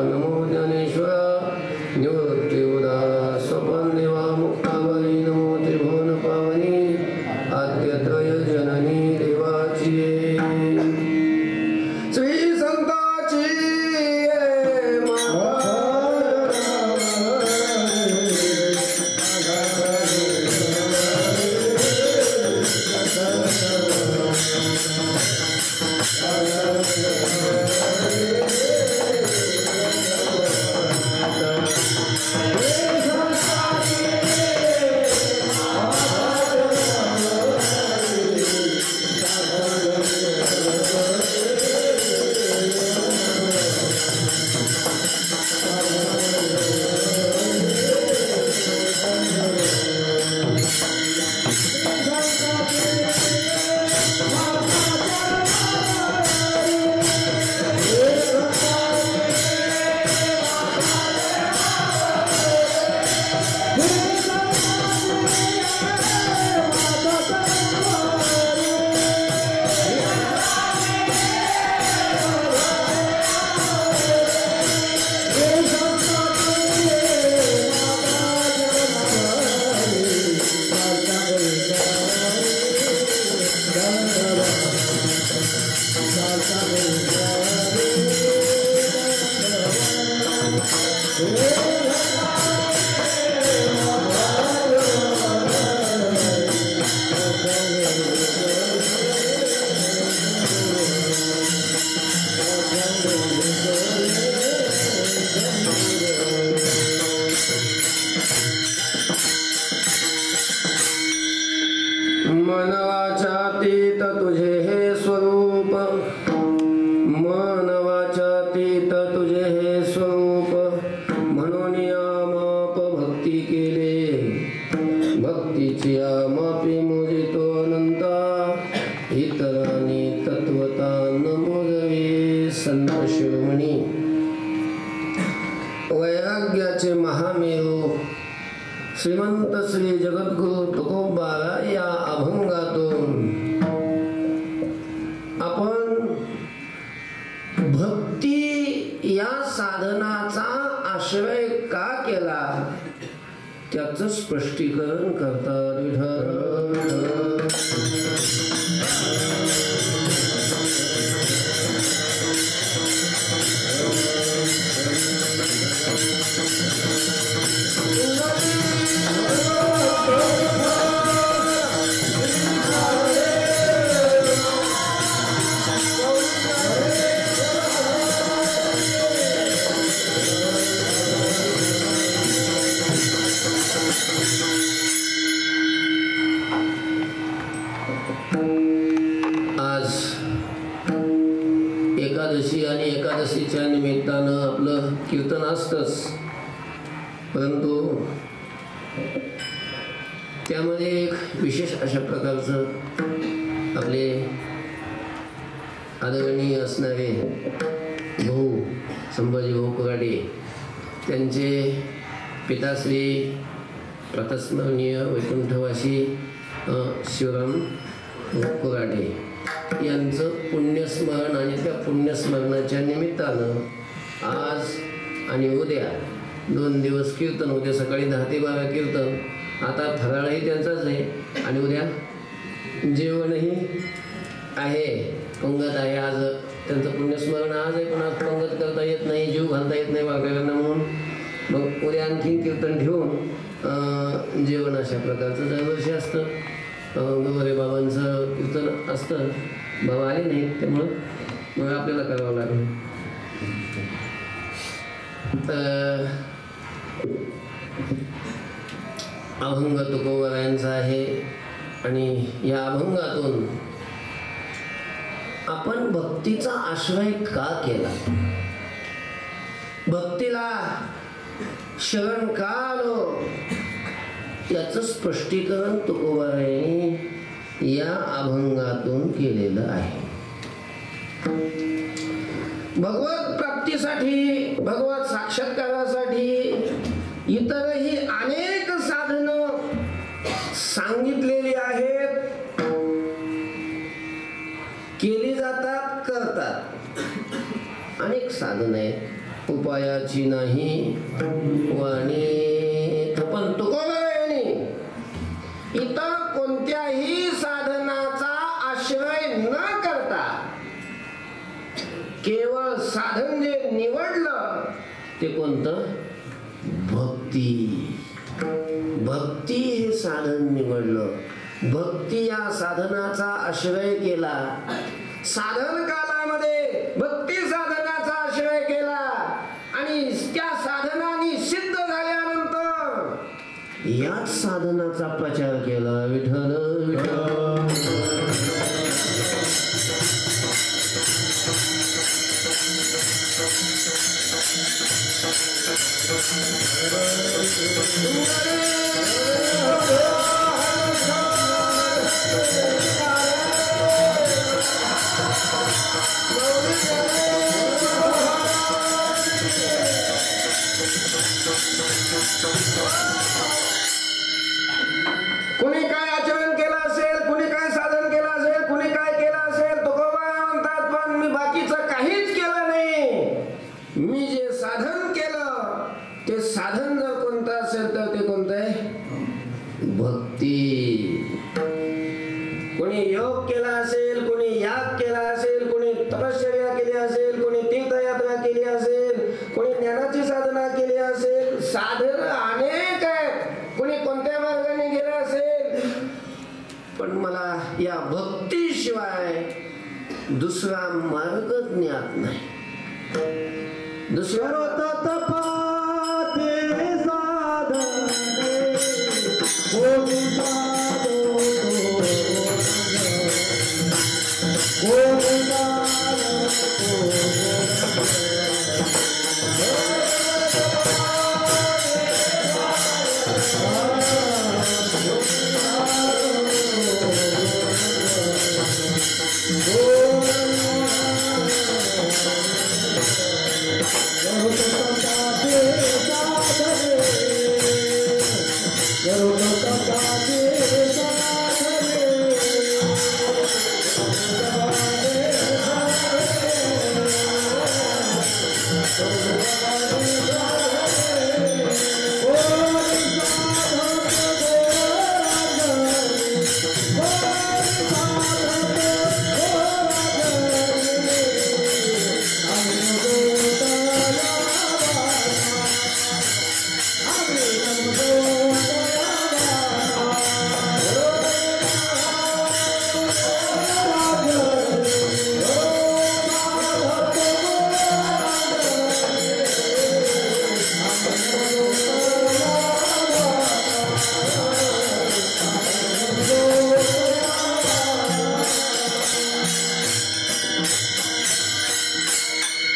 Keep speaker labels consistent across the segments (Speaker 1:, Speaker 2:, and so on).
Speaker 1: नमो ज्ञानेश्वर निवृत्ति उदा स्वपन वैराग्याचे महामेरू श्रीमंत श्री जगद्गुरु तुकोबारा या अभंगातून आपण भक्ती या साधनाचा आश्रय का केला त्याचं स्पष्टीकरण करतात. विठ्ठल एकादशीच्या निमित्तानं आपलं कीर्तन असतंच, परंतु त्यामध्ये एक विशेष अशा प्रकारचं आपले आदरणीय असणारे भाऊ संभाजी भाऊ कुराडे त्यांचे पिताश्री प्रातस्मरणीय वैकुंठवासी शिवराम कुराडे यांचं पुण्यस्मरण आणि त्या पुण्यस्मरणाच्या निमित्तानं आज आणि उद्या 2 दिवस कीर्तन. उद्या सकाळी 10 ते 12 कीर्तन. आता फराळही त्यांचाच आहे आणि उद्या जेवणही आहे, पंगत आहे. आज त्यांचं पुण्यस्मरण आज आहे, पण आज पंगत करता येत नाही, जीव घालता येत नाही वारकऱ्यांना, म्हणून मग उद्या आणखी कीर्तन ठेवून जेवण अशा प्रकारचं दरवर्षी असतं. गवरे बाबांचं कीर्तन असतं, बाबा आले नाही त्यामुळं मग आपल्याला करावं लागेल. अभंग तुकोबारायांचा आहे आणि या अभंगातून आपण भक्तीचा आश्रय का केला, भक्तीला शरण का आलो याचं स्पष्टीकरण तुकोबारायांनी या अभंगातून केलेलं आहे. भगवत प्राप्तीसाठी, भगवत साक्षात्कारासाठी इतरही अनेक साधनं सांगितलेली आहेत, केली जातात, करतात. अनेक साधनं आहेत, उपायाची नाही वाणी. पण तुकोबारायांनी इतर कोणत्याही साधनाचा आश्रय न करता केवळ साधन जे निवडलं ते कोणतं, भक्ती. भक्ती हे साधन निवडलं, भक्ती या साधनाचा आश्रय केला. साधन कालामध्ये भक्ती साधनाचा आश्रय केला आणि त्या साधनाने सिद्ध झाल्यानंतर याच साधनाचा प्रचार केला. विठ्ठल विठ्ठल. कुणी काय आचरण केलं असेल, कुणी काय साधन केलं असेल, कुणी काय केलं असेल, तुकोबा म्हणतात, पण मी बाकीचं काहीच केलं नाही. मी जे साधन केलं ते साधन जर कोणतं असेल तर ते कोणतं आहे, भक्ती. कोणी योग केला असेल, कोणी याग केला असेल, कोणी तपश्चर्या केली असेल, कोणी तीर्थयात्रा केली असेल, कोणी ज्ञानाची साधना केली असेल. साधन अनेक आहेत, कोणी कोणत्या मार्गाने गेलं असेल, पण मला या भक्तीशिवाय दुसरा मार्ग ज्ञात नाही. दुसरा
Speaker 2: Oh,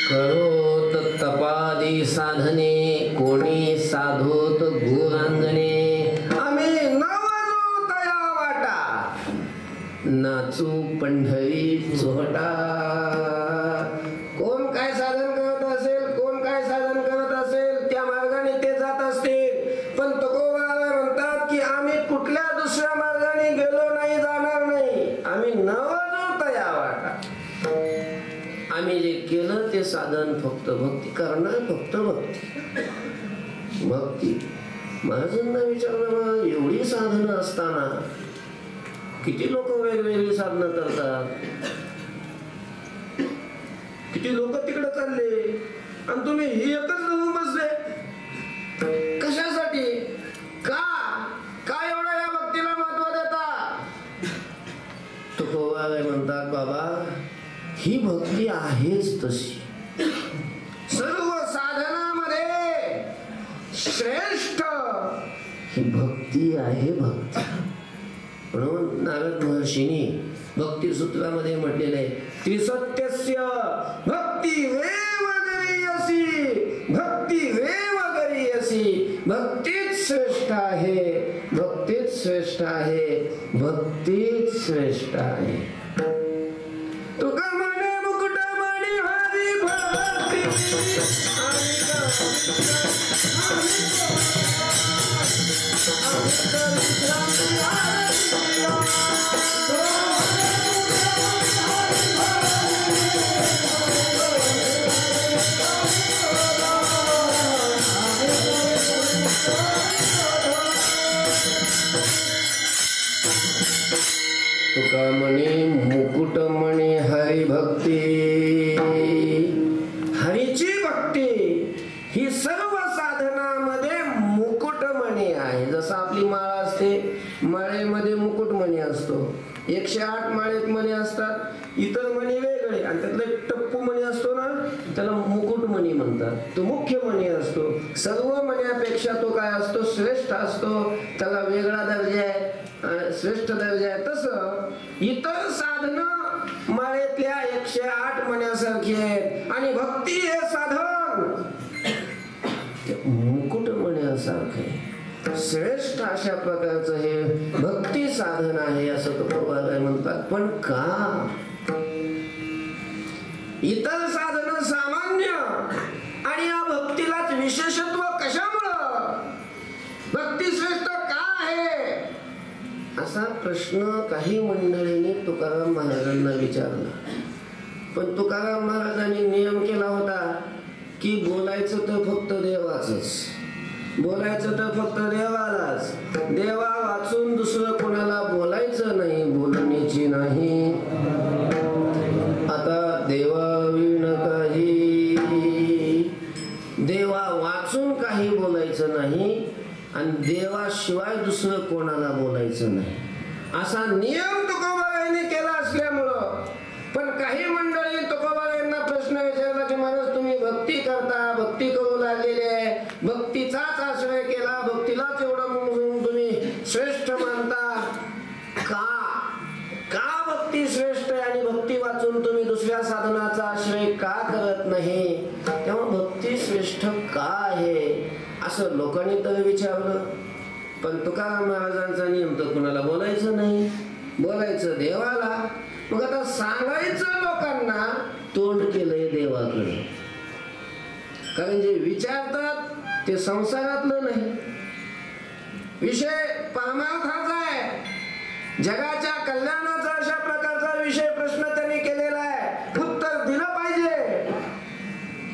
Speaker 1: करोत तपादी साधने कोणी साधोत गुरांगणे आम्ही नवजू तया वाटा नाचू पंढरी चोहटा. कोण काय साधन करत असेल, कोण काय साधन करत असेल त्या मार्गाने ते जात असतील. पण तुकोबा म्हणतात की आम्ही कुठल्या दुसऱ्या मार्गाने गेलो नाही, जाणार नाही. आम्ही नवजू तया वाटा. आम्ही जे केलं ते साधन फक्त भक्ती करणार, फक्त भक्ती भक्ती. महाराजांना विचारलं, एवढी साधनं असताना किती लोक वेगवेगळी साधनं करतात, किती लोक तिकडे चालले आणि तुम्ही ही एकच धरून बसले कशासाठी? का काय एवढा या भक्तीला महत्व देता? तुकोबा म्हणतात, बाबा ही भक्ती आहेच तशी. सर्व साधनामध्ये श्रेष्ठ ही भक्ती आहे. भक्ती म्हणून नारद महर्षींनी भक्ती सूत्रामध्ये म्हटलेले आहे, त्रिसत्यस्य भक्तिरेव गरीयसी, भक्तिरेव गरीयसी. भक्तीच श्रेष्ठ आहे, भक्तीच श्रेष्ठ आहे, भक्तीच श्रेष्ठ आहे. तुका म्हणे मुकुट म्हणे हरी भक्ती तुका म्हणे मुकुट म्हणे हरी भक्ती. हरीची भक्ती ही सर्व साधनामध्ये मुकुट म्हणे आहे. जसं आपली माळ असते, माळेमध्ये मुकुट म्हणे असतो. 108 माळेत म्हणे असतात, इतर म्हणे वेगळे, आणि त्यातला टप्पू म्हणे असतो ना, त्याला मुकुट म्हणे म्हणतात. तो मुख्य म्हणे असतो. सर्व म्हणण्यापेक्षा तो काय असतो? श्रेष्ठ असतो. त्याला वेगळा दर्जा आहे, श्रेष्ठ दर्जा आहे. तसं इतर साधन माळेतल्या 108 मण्यासारखी आहेत, आणि भक्ती हे साधन मुकुट मण्यासारखे श्रेष्ठ अशा प्रकारचं हे भक्ती साधन आहे असं तुकोबा म्हणतात. पण का? इतर साधन सामान्य आणि या भक्तीलाच विशेषत्व कशामुळं? भक्ती श्रेष्ठ का आहे असा प्रश्न काही मंडळींनी तुकाराम महाराजांना विचारला. पण तुकाराम महाराजांनी नियम केला होता की बोलायचं तर फक्त देवाचंच, बोलायचं तर फक्त देवालाच. देवा वाचून दुसरं कोणाला बोलायचं नाही, बोलण्याची नाही. आता देवाविण काही, देवा वाचून काही बोलायचं नाही आणि देवाशिवाय दुसरं कोणाला बोलायचं नाही असा नियम तुकोबारायांनी केला असल्यामुळं. पण काही मंडळी तुकोबारायांना प्रश्न विचारला की महाराज तुम्ही भक्ती करता, भक्ती करू लागलेले आहे, भक्तीचाच आश्रय केला, भक्तीलाच एवढं म्हणून तुम्ही श्रेष्ठ मानता का? का भक्ती श्रेष्ठ आहे आणि भक्ती वाचून तुम्ही दुसऱ्या साधनाचा आश्रय का करत नाही? तेव्हा भक्ती श्रेष्ठ का आहे असं लोकांनी तर विचारलं. पण तुकाराम महाराजांचा नियम तर कुणाला बोलायचं नाही, बोलायचं देवाला. मग आता सांगायचं लोकांना तोंड केलंय देवाकडे. कारण जे विचारतात ते संसारातलं नाही, विषय परमार्थाचा आहे, जगाच्या कल्याणाचा अशा प्रकारचा विषय प्रश्न त्यांनी केलेला आहे. उत्तर दिलं पाहिजे,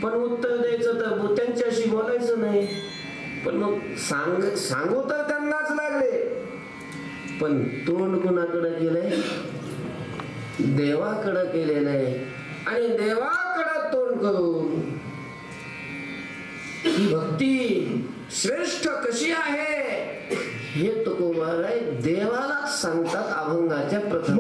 Speaker 1: पण उत्तर द्यायचं तर त्यांच्याशी बोलायचं नाही. पण मग सांगू तर त्यांनाच लागले, पण तोंड कुणाकडे केलंय? देवाकडे केलेलं आहे. आणि देवाकडे तोंड करून ही भक्ती श्रेष्ठ कशी आहे हे तुकोबाराय देवालाच सांगतात अभंगाच्या प्रथम.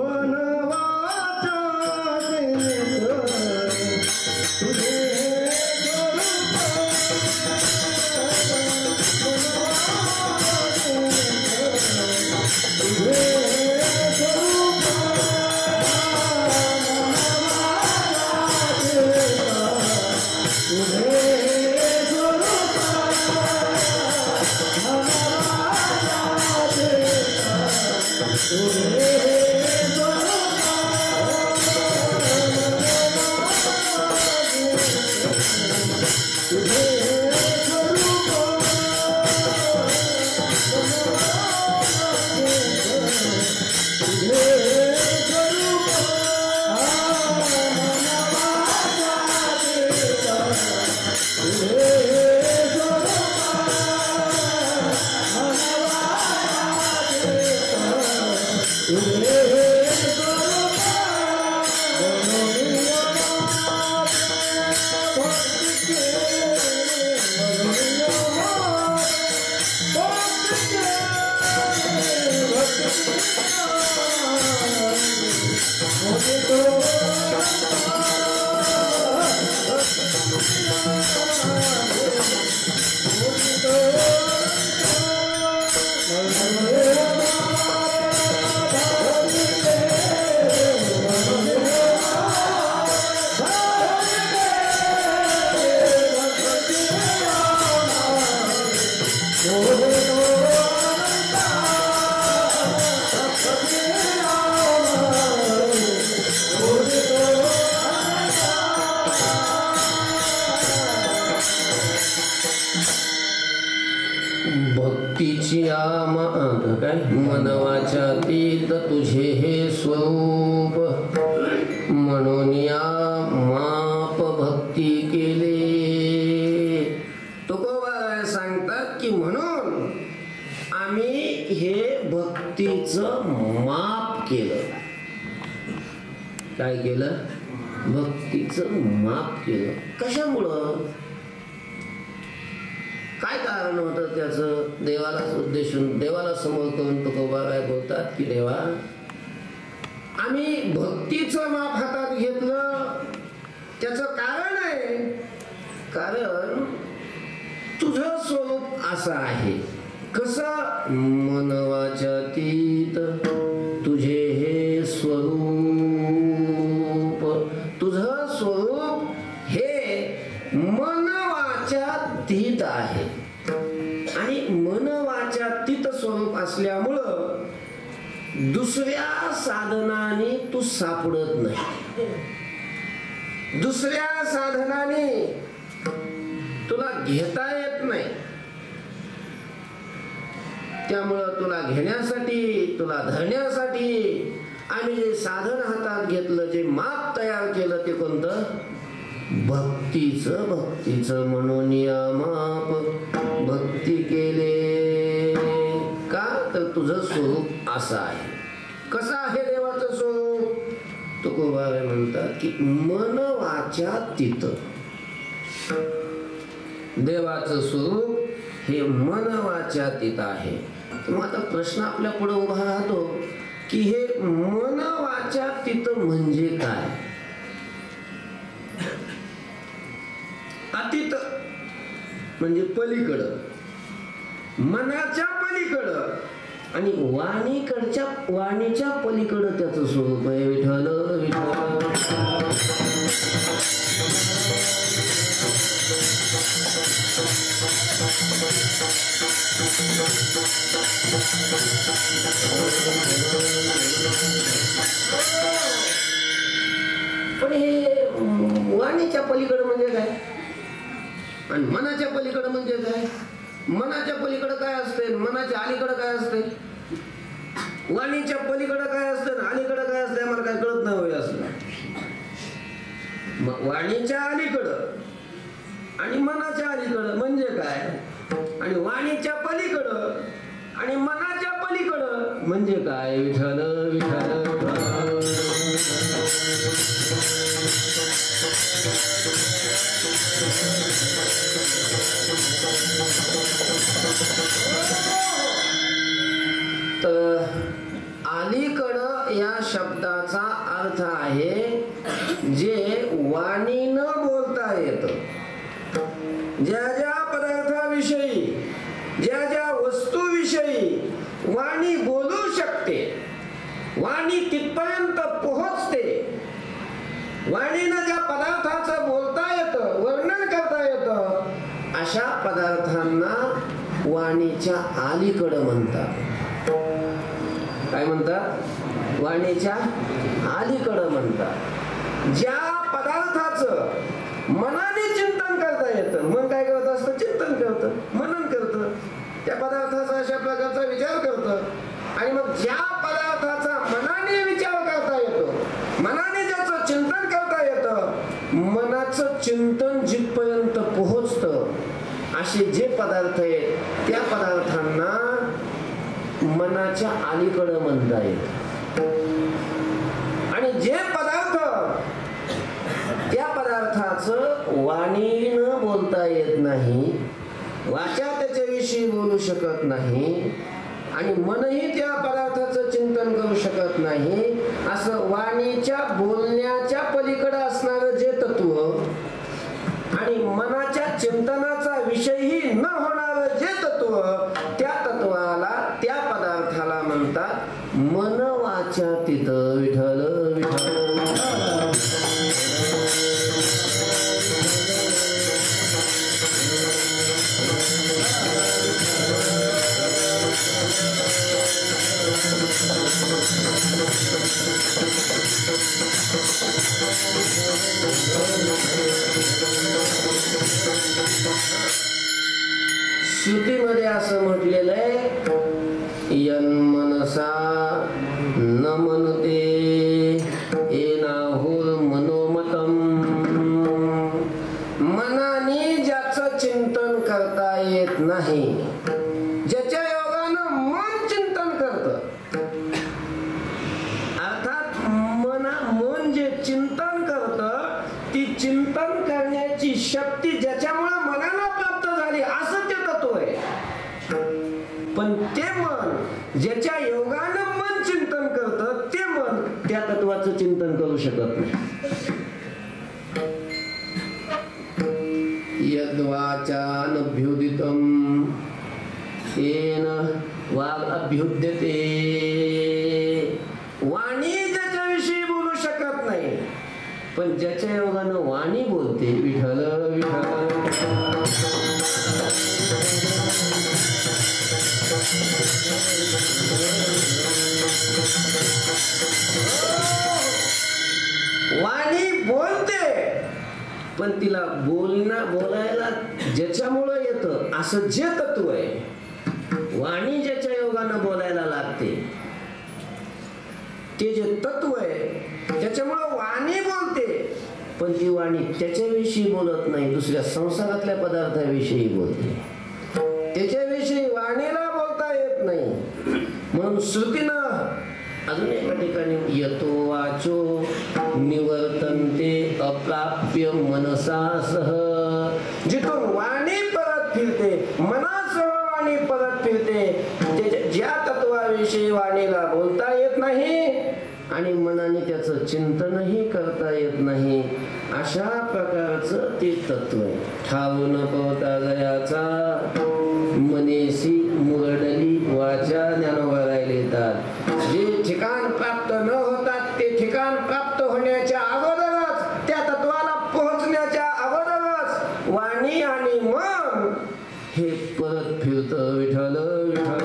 Speaker 1: मनवाच्यातीत तुझे हे स्वरूप म्हणून या माप भक्ती केले. तुकोबा सांगतात की म्हणून आम्ही हे भक्तीचं माप केलं. काय केलं? भक्तीचं माप केलं. कशामुळं? काय कारण होतं त्याचं? देवाला उद्देशून देवाला समोर करून तुकोबाराय बोलतात की देवा आम्ही भक्तीचं माप हातात घेतलं. त्याचं कारण आहे, कारण तुझं स्वरूप असं आहे. कसं? मनवाच्यातीत तुझे हे स्वरूप. तुझं स्वरूप हे मनवाच्यातीत आहे आणि मनवाच्यातीत स्वरूप असल्यामुळं दुसऱ्या साधनाने तू सापडत नाही. दुसऱ्या साधनाने तुला घेता येत नाही. त्यामुळं तुला घेण्यासाठी, तुला धरण्यासाठी आम्ही जे साधन हातात घेतलं, जे माप तयार केलं ते कोणतं? भक्तीचं. भक्तीचं म्हणून या माप भक्ती केले. का? तर तुझं स्वरूप असं आहे. कसं आहे देवाचं स्वरूप? तुकोबाराय म्हणतात की मनवाच्यातीत. देवाचं स्वरूप हे मनवाच्यातीत आहे. तर मग आता प्रश्न आपल्या पुढे उभा राहतो की हे मनवाच्यातीत म्हणजे काय? अतीत म्हणजे पलीकडं, मनाच्या पलीकडं आणि वाणीच्या पलीकडं त्याचं स्वरूप आहे. विठ्ठल विठ्ठल. पण हे वाणीच्या पलीकडं म्हणजे काय आणि मनाच्या पलीकडं म्हणजे काय? मनाच्या पलीकडं काय असते, मनाच्या अलीकडं काय असते, वाणीच्या पलीकडं काय असते, अलीकडं काय असते, आम्हाला काय कळत नाही. असं वाणीच्या अलीकडं आणि मनाच्या अलीकडं म्हणजे काय? आणि वाणीच्या पलीकडं आणि मनाच्या पलीकडं म्हणजे काय? विठ्ठल विठ्ठल. तर अलीकडं या शब्दाचा अर्थ आहे जे वाणीनं बोलता येतं. ज्या ज्या पदार्थाविषयी, ज्या ज्या वस्तूविषयी वाणी बोलू शकते, वाणी तिथपर्यंत पोहोचते, वाणीनं ज्या पदार्थाचं बोलता येतं, वर्णन करता येतं, अशा पदार्थांना वाणीच्या अलीकडं म्हणतात. काय म्हणतात? वाणीच्या अलीकडं म्हणतात. ज्या पदार्थाचं मनाने चिंतन करता येतं, मन काय करत असतं? चिंतन करतं, मनन करतं, त्या पदार्थाचा अशा प्रकारचा विचार करतं. आणि मग ज्या पदार्थाचा मनाने विचार करता येतो, मनाने ज्याचं चिंतन करता येतं, मनाचं चिंतन जिथपर्यंत पोहोचतं, असे जे पदार्थ आहेत त्या पदार्थांना मनाच्या अलीकडं म्हणता येत. आणि जे पदार्थ त्या पदार्थाचं वाणीनं बोलता येत नाही, वाचा त्याच्याविषयी बोलू शकत नाही आणि मनही त्या पदार्थाचं चिंतन करू शकत नाही, असं वाणीच्या बोलण्याच्या पलीकडे असणारं जे तत्व आणि मनाच्या चिंतनाचा विषयही न होणारं जे तत्व, त्या तत्वाला, त्या पदार्थाला म्हणतात मन वाचातीत विठ्ठल विठ्ठल. श्रुतीमध्ये असं म्हटलेलं आहे, यन्मनसा न मनते येनाहुर मनोमतम. मनाने ज्याचं चिंतन करता येत नाही, ज्याच्या योगानं मन चिंतन करतं, अर्थात मन जे चिंतन करतं, ती चिंतन करण्याची शक्ती ज्याच्यामुळे मनाला प्राप्त झाली असं ते तत्व आहे. पण ते मन ज्याच्या योगानं मन चिंतन करतं, ते मन त्या तत्वाचं चिंतन करू शकत नाही. यद्वाचानभ्युदितं येन वाग् अभ्युद्यते. वाणी ज्याच्याविषयी बोलू शकत नाही, पण ज्याच्या योगानं वाणी बोलते, विठ्ठल विठ्ठल. वाणी बोलते, पण तिला बोलायला ज्याच्यामुळं येतं असं जे तत्व आहे, वाणी ज्याच्या योगानं बोलायला लागते, ते जे तत्व आहे त्याच्यामुळं वाणी बोलते, पण ती वाणी त्याच्याविषयी बोलत नाही, दुसऱ्या संसारातल्या पदार्थाविषयी बोलते. त्याच्याविषयी वाणीला बोलता येत नाही. म्हणून श्रुतीनं अजून एका ठिकाणी यतो वाचो निवर्तन्ते अप्राप्य मनसा सह. जिथून वाणी परत फिरते, मनासह वाणी परत फिरते, ज्या तत्वाविषयी वाणीला बोलता येत नाही आणि मनाने त्याचं चिंतनही करता येत नाही, अशा प्रकारचं ते तत्व आहे. ठाऊन पवता गयाचा मनेसी मुरडली वाचा. ज्ञानोबा राहिले येतात, जे ठिकाण प्राप्त न होतात ते ठिकाण प्राप्त होण्याच्या अगोदरच, त्या तत्वाला पोहोचण्याच्या अगोदरच वाणी आणि मन हे परत फिरतं, विठ्ठल विठ्ठल.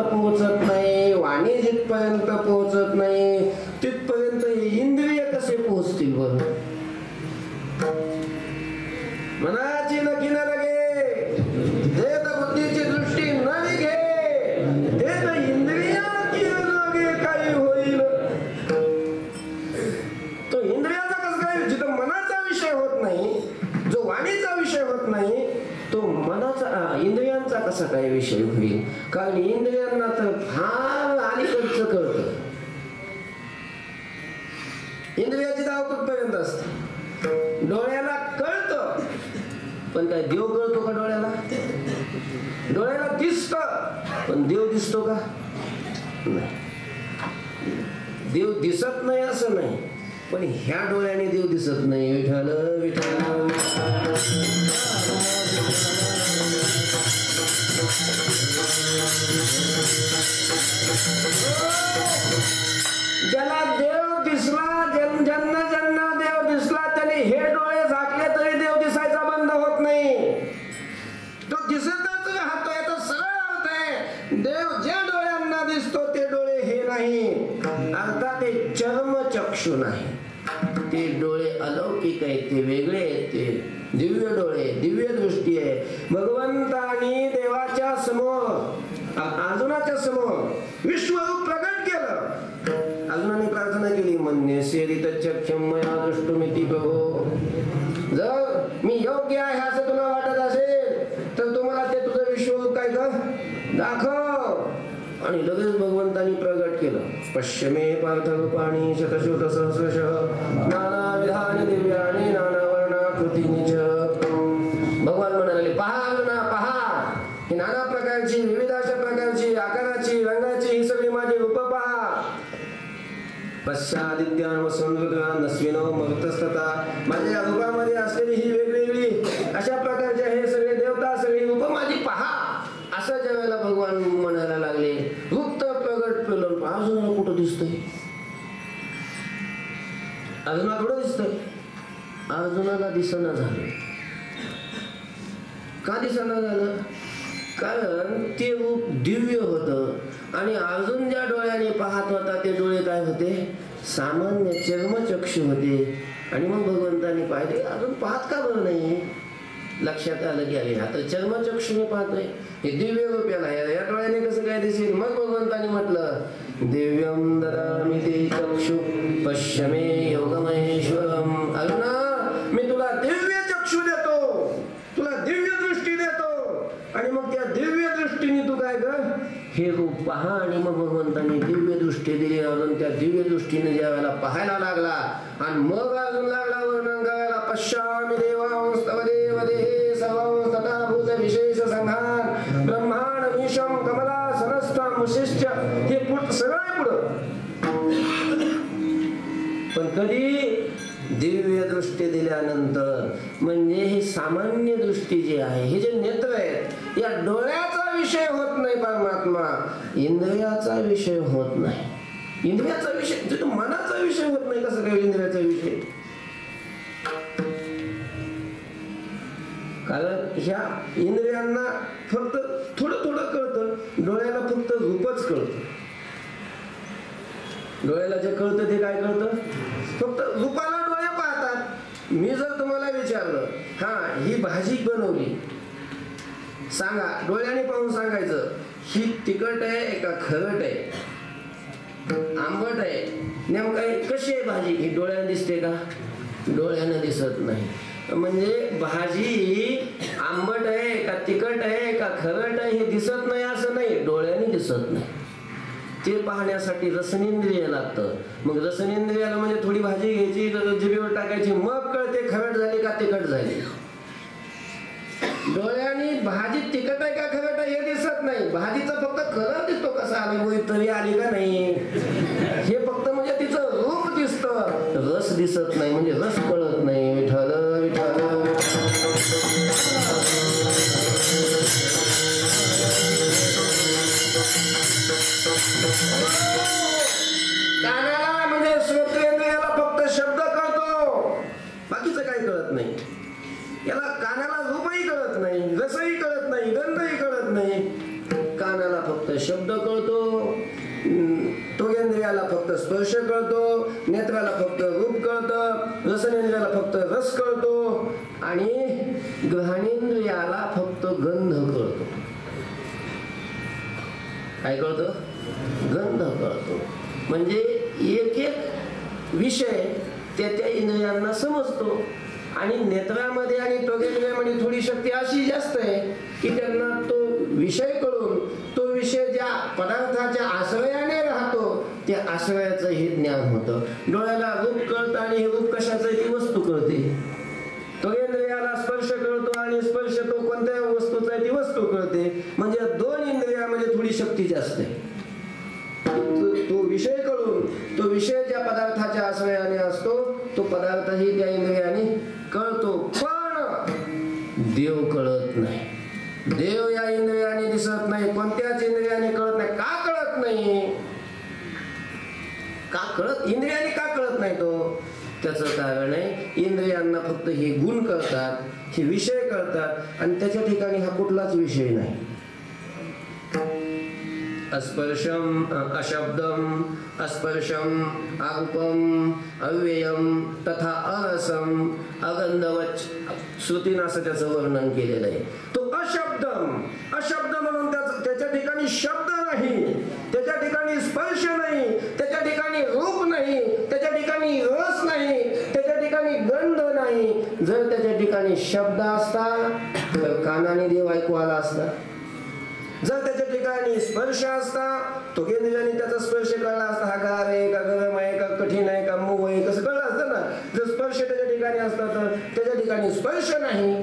Speaker 1: पोहोचत नाही, वाणी जिथपर्यंत पोहोचत नाही, तिथपर्यंत इंद्रिय कसे पोहोचत मनाची नकी न लगे, देत बुद्धीची दृष्टी न निघे, देत इंद्रियाची लगे काही होईल. तो इंद्रियाचा कसं काय, जिथं मनाचा विषय होत नाही, जो वाणीचा विषय होत नाही, तो मनाचा इंद्रियांचा कसा काय विषय होईल. कारण इंद्रियांना तर फार अलीकडचं कळतं. इंद्रियाची धाव कुठपर्यंत असते, डोळ्याला कळतं, पण काय देव कळतो का डोळ्याला. डोळ्याला दिसत, पण देव दिसतो का नाही. देव दिसत नाही असं नाही, पण ह्या डोळ्याने देव दिसत नाही. विठ्ठल विठ्ठल ज्याला देव दिसला, ज्यांना ज्यांना देव दिसला त्याने हे डोळे झाकले तरी देव दिसायचा बंद होत नाही. तो दिसतच राहतो. याचा सरळ अर्थ आहे, देव ज्या डोळ्यांना दिसतो ते डोळे हे नाही, अर्थात ते चर्मचक्षु नाही. ते डोळे अलौकिक आहेत, ते वेगळे आहेत, ते दिव्य डोळे, दिव्य दृष्टी आहे. भगवंतानी देवाच्या समोर, अर्जुनाच्या समोर विश्वरूप प्रगट केलं. अर्जुनाने प्रार्थना केली, मन्यसे तच्चक्षम मया दृष्टुमिति प्रभो. जर मी योग्य आहे असं तुला वाटत असेल तर तुम्हाला ते तुझं विश्वरूप काय कर दाखव. आणि लगेच भगवंतानी प्रगट केलं. पश्चिमे पार्थरूपाणी शतशोत सहस्रशः नानाविधानि दिव्यानि नानावर्णाकृतीनि च. भगवान म्हणाले, पहा ना, पहा ही नाना प्रकारची, विविध अशा प्रकारची, आकाराची, रंगाची ही सगळी माझी रूप पहा. पश्चादित्यान वसुंधरान नस्विनो मरुतस्तता. माझ्या रूपामध्ये असलेली ही वेगवेगळी अशा प्रकारचे हे सगळे देवता, सगळी रूप माझी पहा. असं ज्या वेळेला भगवान म्हणायला लागले, रूप तर प्रगट केलं, अर्जुनाला कुठं दिसतंय. अर्जुना थोडं दिसतंय. अर्जुनाला दिसना झालं. का दिसना झालं, कारण ते रूप दिव्य होतं आणि अर्जुन ज्या डोळ्याने पाहत होता ते डोळे काय होते, सामान्य चर्मचक्षु होते. आणि मग भगवंतांनी पाहिले, अजून पाहत का बरं नाही. लक्षात आलं की अरे आता चर्मचक्षुने पाहतोय, हे दिव्य रूप याला, या डोळ्याने कसं काय दिसेल. मग भगवंतांनी म्हटलं, दिव्यम ददामि ते चक्षु पश्य मे योगमहेश्वरम. अर्जुना, मी तुला दिव्य चक्षु देतो, तुला दिव्य दृष्टी देतो. आणि मग त्या दिव्य दृष्टीने तू काय कर, हे रूप पहा. आणि मग भगवंतांनी दिव्य दृष्टी दिली. अजून त्या दिव्य दृष्टीने ज्या वेळेला पाहायला लागला आणि मग अजून लागला वर्णन करायला, पश्यामि देवांस्तव देव देहे सर्वं तथा भूत विशेष संघान ब्रह्मांड मीशम कमला सनस्थम मुशिष्ट. हे सगळं पुढं. पण कधी दिव्य दृष्टी दिल्यानंतर, म्हणजे ही सामान्य दृष्टी जी आहे, हे जे नेत्र आहेत, या डोळ्याचा विषय होत नाही परमात्मा, इंद्रियाचा विषय होत नाही. इंद्रियाचा विषय तो मनाचा विषय होत नाही. कसं काय इंद्रियाचा विषय, कारण ह्या इंद्रियांना फक्त थोडं थोडं कळतं, डोळ्याला फक्त रूपच कळतं. डोळ्याला जे कळतं ते काय कळतं, फक्त रूपाला डोळे पाहतात. मी जर तुम्हाला विचारलं, हा ही भाजी बनवली, सांगा, डोळ्याने पाहून सांगायचं, ही तिखट आहे का खरट आहे, आंबट आहे, नेमकं कशी आहे भाजी, ही डोळ्याने दिसते का, डोळ्याने दिसत नाही. म्हणजे भाजी आंबट आहे का तिखट आहे का खरट आहे हे दिसत नाही असं नाही, डोळ्याने दिसत नाही. ते पाहण्यासाठी रसनेंद्रिय लागतं. मग रसनेंद्रियाला म्हणजे थोडी भाजी घ्यायची, जिभेवर टाकायची, मग कळते खरट झाली का तिखट झाली. डोळ्याने भाजी तिखट आहे का खरट आहे हे दिसत नाही. भाजीचा फक्त कलर दिसतो, कसा आली तरी आली का नाही, हे फक्त म्हणजे तिचं रूप दिसतं, रस दिसत नाही, म्हणजे रस कळत नाही. विठ्ठल विठ्ठल. कानाला म्हणजे श्रोत्रेंद्रियाला फक्त शब्द कळतो, बाकीचं काही कळत नाही. याला कानाला रूपही कळत नाही, रसही कळत नाही, गंधही कळत नाही. कानाला फक्त शब्द कळतो,
Speaker 2: त्वगेंद्रियाला फक्त स्पर्श कळतो, नेत्राला फक्त रूप कळतं, रसनेंद्रियाला फक्त रस कळतो आणि ग्रहणेंद्रियाला फक्त गंध कळतो. काय कळतं? गंध कळतो. म्हणजे एक एक विषय त्या इंद्रियांना समजतो. आणि नेत्रामध्ये आणि त्वगेंद्रियामध्ये थोडी शक्ती अशी जास्त आहे की त्यांना तो विषय कळून तो विषय ज्या पदार्थाच्या आश्रयाने राहतो त्या आश्रयाचं हे ज्ञान होतं. डोळ्याला रूप कळतं आणि हे रूप कशाचं ती वस्तू कळते. त्वगेंद्रियाला स्पर्श कळतो आणि स्पर्श तो कोणत्या वस्तूचा आहे ती वस्तू कळते. म्हणजे दोन इंद्रियामध्ये थोडी शक्ती जास्त आहे. तो विषय कळून तो विषय ज्या पदार्थाच्या आश्रयाने असतो तो पदार्थही त्या इंद्रियाने कळतो. पण देव कळत नाही. देव या इंद्रियाने दिसत नाही, कोणत्याच इंद्रियाने कळत नाही. का कळत नाही? का कळत इंद्रियाने का कळत नाही तो? त्याचं कारण आहे इंद्रियांना फक्त हे गुण कळतात, हे विषय कळतात आणि त्याच्या ठिकाणी हा कुठलाच विषय नाही. अस्पर्शम अशब्दम अस्पर्शम आरूपम अव्ययम तथा अरसम अगंधवच श्रुतीनं असं त्याचं वर्णन केलेलं आहे. तो अशब्दम, अशब्द म्हणून त्याच्या ठिकाणी शब्द नाही, त्याच्या ठिकाणी स्पर्श नाही, त्याच्या ठिकाणी रूप नाही, त्याच्या ठिकाणी रस नाही, त्याच्या ठिकाणी गंध नाही. जर त्याच्या ठिकाणी शब्द असता तर कानाने देव ऐकू आला असता. जर त्याच्या ठिकाणी स्पर्श असता तो त्वगेंद्रियाने त्याचा स्पर्श कळला असता. हा गार आहे का गरम आहे का कठीण आहे का मऊ आहे कसं कळलं असतं ना. जर स्पर्श त्याच्या ठिकाणी असता तर त्याच्या ठिकाणी स्पर्श नाही,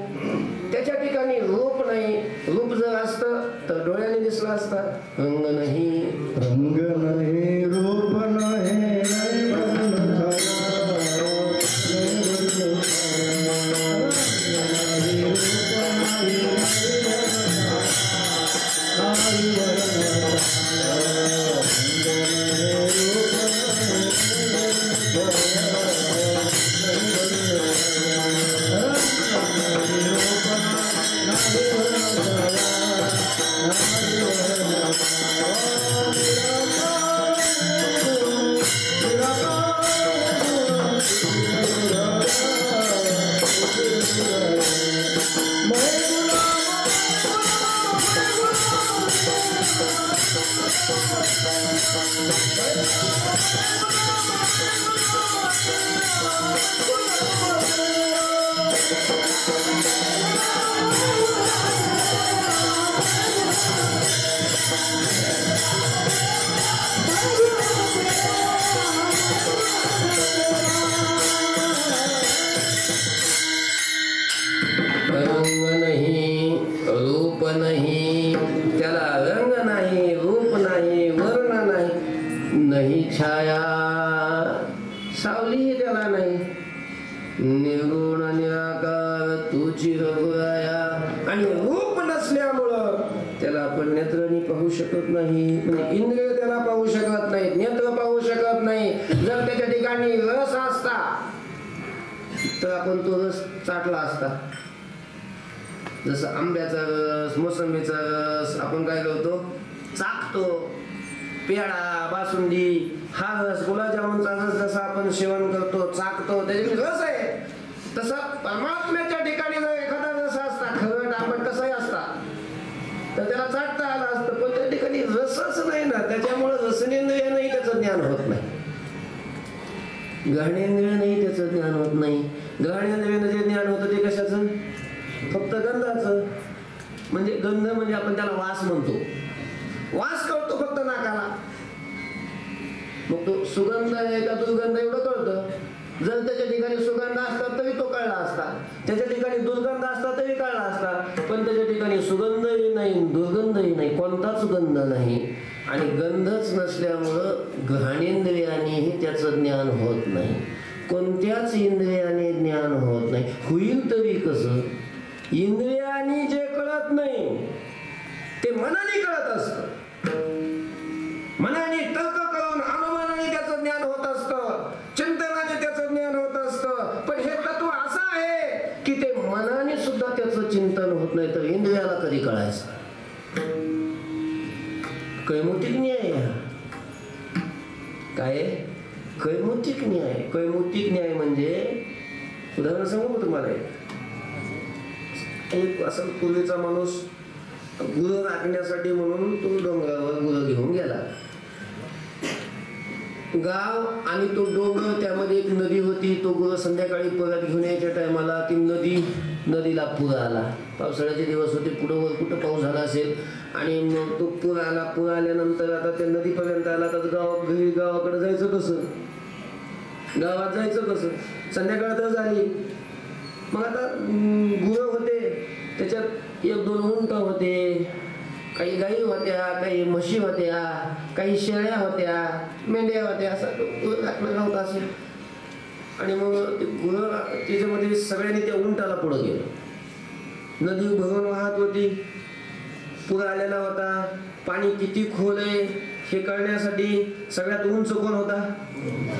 Speaker 2: त्याच्या ठिकाणी रूप नाही. रूप जर असतं तर डोळ्याने दिसला असता. रंग नाही,
Speaker 3: रंग नाही, रूप नाही,
Speaker 1: छाया सावली त्याला नाही. निर्गुण निराकार तुझी रघुराया. आणि रूप नसल्यामुळं त्याला आपण नेत्रांनी पाहू शकत नाही. म्हणजे इंद्रिय त्याला पाहू शकत नाही, नेत्र पाहू शकत नाही. जर त्याच्या ठिकाणी रस असता तर आपण तो रस चाटला असता. जसं आंब्याचा रस, मोसंबीचा रस आपण काय करतो, चाकतो. पेढा, बासुंदी, हा रस, गुलाबजामुनचा रस जसा आपण सेवन करतो, चाकतो, त्याच्यात रस आहे. तसा परमात्म्याच्या ठिकाणी जर एखादा रस असता, खरट आंबट कसाही असता तर त्याला चाटता आला असतं. पण त्या ठिकाणी रसच नाही ना, त्याच्यामुळे रसनेंद्रियानंही त्याचं ज्ञान होत नाही, ग्रहणेंद्रियानंही त्याचं ज्ञान होत नाही. ग्रहणेंद्रियानं जे ज्ञान होतं ते कशाचं? फक्त गंधाचं. म्हणजे गंध म्हणजे आपण त्याला वास म्हणतो. वास कळतो फक्त नाकाला. मग तो सुगंध आहे का दुर्गंध एवढं कळतं. जर त्याच्या ठिकाणी सुगंध असता तरी तो कळला असता, त्याच्या ठिकाणी दुर्गंध असता तरी कळला असता. पण त्याच्या ठिकाणी सुगंधही नाही, दुर्गंधही नाही, कोणताच गंध नाही. आणि गंधच नसल्यामुळं घ्राणेंद्रियानेही त्याचं ज्ञान होत नाही, कोणत्याच इंद्रियाने ज्ञान होत नाही. होईल तरी कसं? इंद्रियाने जे कळत नाही ते मनाने कळत असतं. मनाने तर्क करून अनुमानाने त्याचं ज्ञान होत असतं, चिंतनाने त्याचं ज्ञान होत असतं. पण हे तत्व असं आहे की ते मनाने सुद्धा त्याचं चिंतन होत नाही, तर इंद्रियाला कधी कळायचं? काही मोठी न्याय आहे.
Speaker 2: कैमुतिक न्याय म्हणजे उदाहरण सांगू तुम्हाला. एक असा पूर्वीचा माणूस गुरं राखण्यासाठी म्हणून तो डोंगरावर गुरं घेऊन गेला. गाव आणि तो डोंगर, त्यामध्ये एक नदी होती. तो गुरं संध्याकाळी परत घेऊन यायच्या टायमाला ती नदीला पूर आला. पावसाळ्याचे दिवस होते, पुढं वर कुठं पाऊस झाला असेल आणि मग तो पूर आल्यानंतर आता त्या नदीपर्यंत आला. तर गावाकडे जायचं कसं, गावात जायचं कसं, संध्याकाळ तर झाली. मग आता गुरं होते, त्याच्यात 1-2 उंट होते, काही गाई होत्या, काही म्हशी होत्या, काही शेळ्या होत्या, मेंढ्या होत्या, असं नव्हता असेल. आणि मग ते गुरं त्याच्यामध्ये सगळ्यांनी त्या उंटाला पुढं गेलं. नदी भरून वाहत होती, पूर आलेला होता. पाणी किती खोल आहे हे कळण्यासाठी सगळ्यात उंच कोण होता,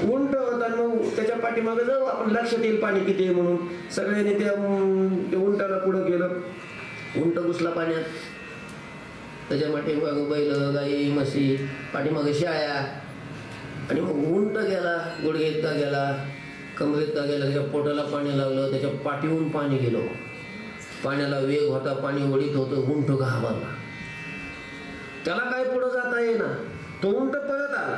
Speaker 2: उंट होता. मग त्याच्या पाठीमागे जाऊ आपण, लक्षात येईल पाणी किती आहे म्हणून. सगळ्यांनी त्या उंटाला पुढं गेलं. उंट घुसला पाण्यात, त्याच्या पाठीमागे बैल, गाई, म्हशी, पाठीमागे शाळ्या. आणि मग उंट गेला, गुडघे इतका गेला, कमरे इतका गेला, त्याच्या पोटाला पाणी लागलं, त्याच्या पाठीहून पाणी गेलं. पाण्याला वेग होता, पाणी ओढीत होतं. उंट घाबरला, त्याला काय पुढं जाता येईना. तो उंट परत आला.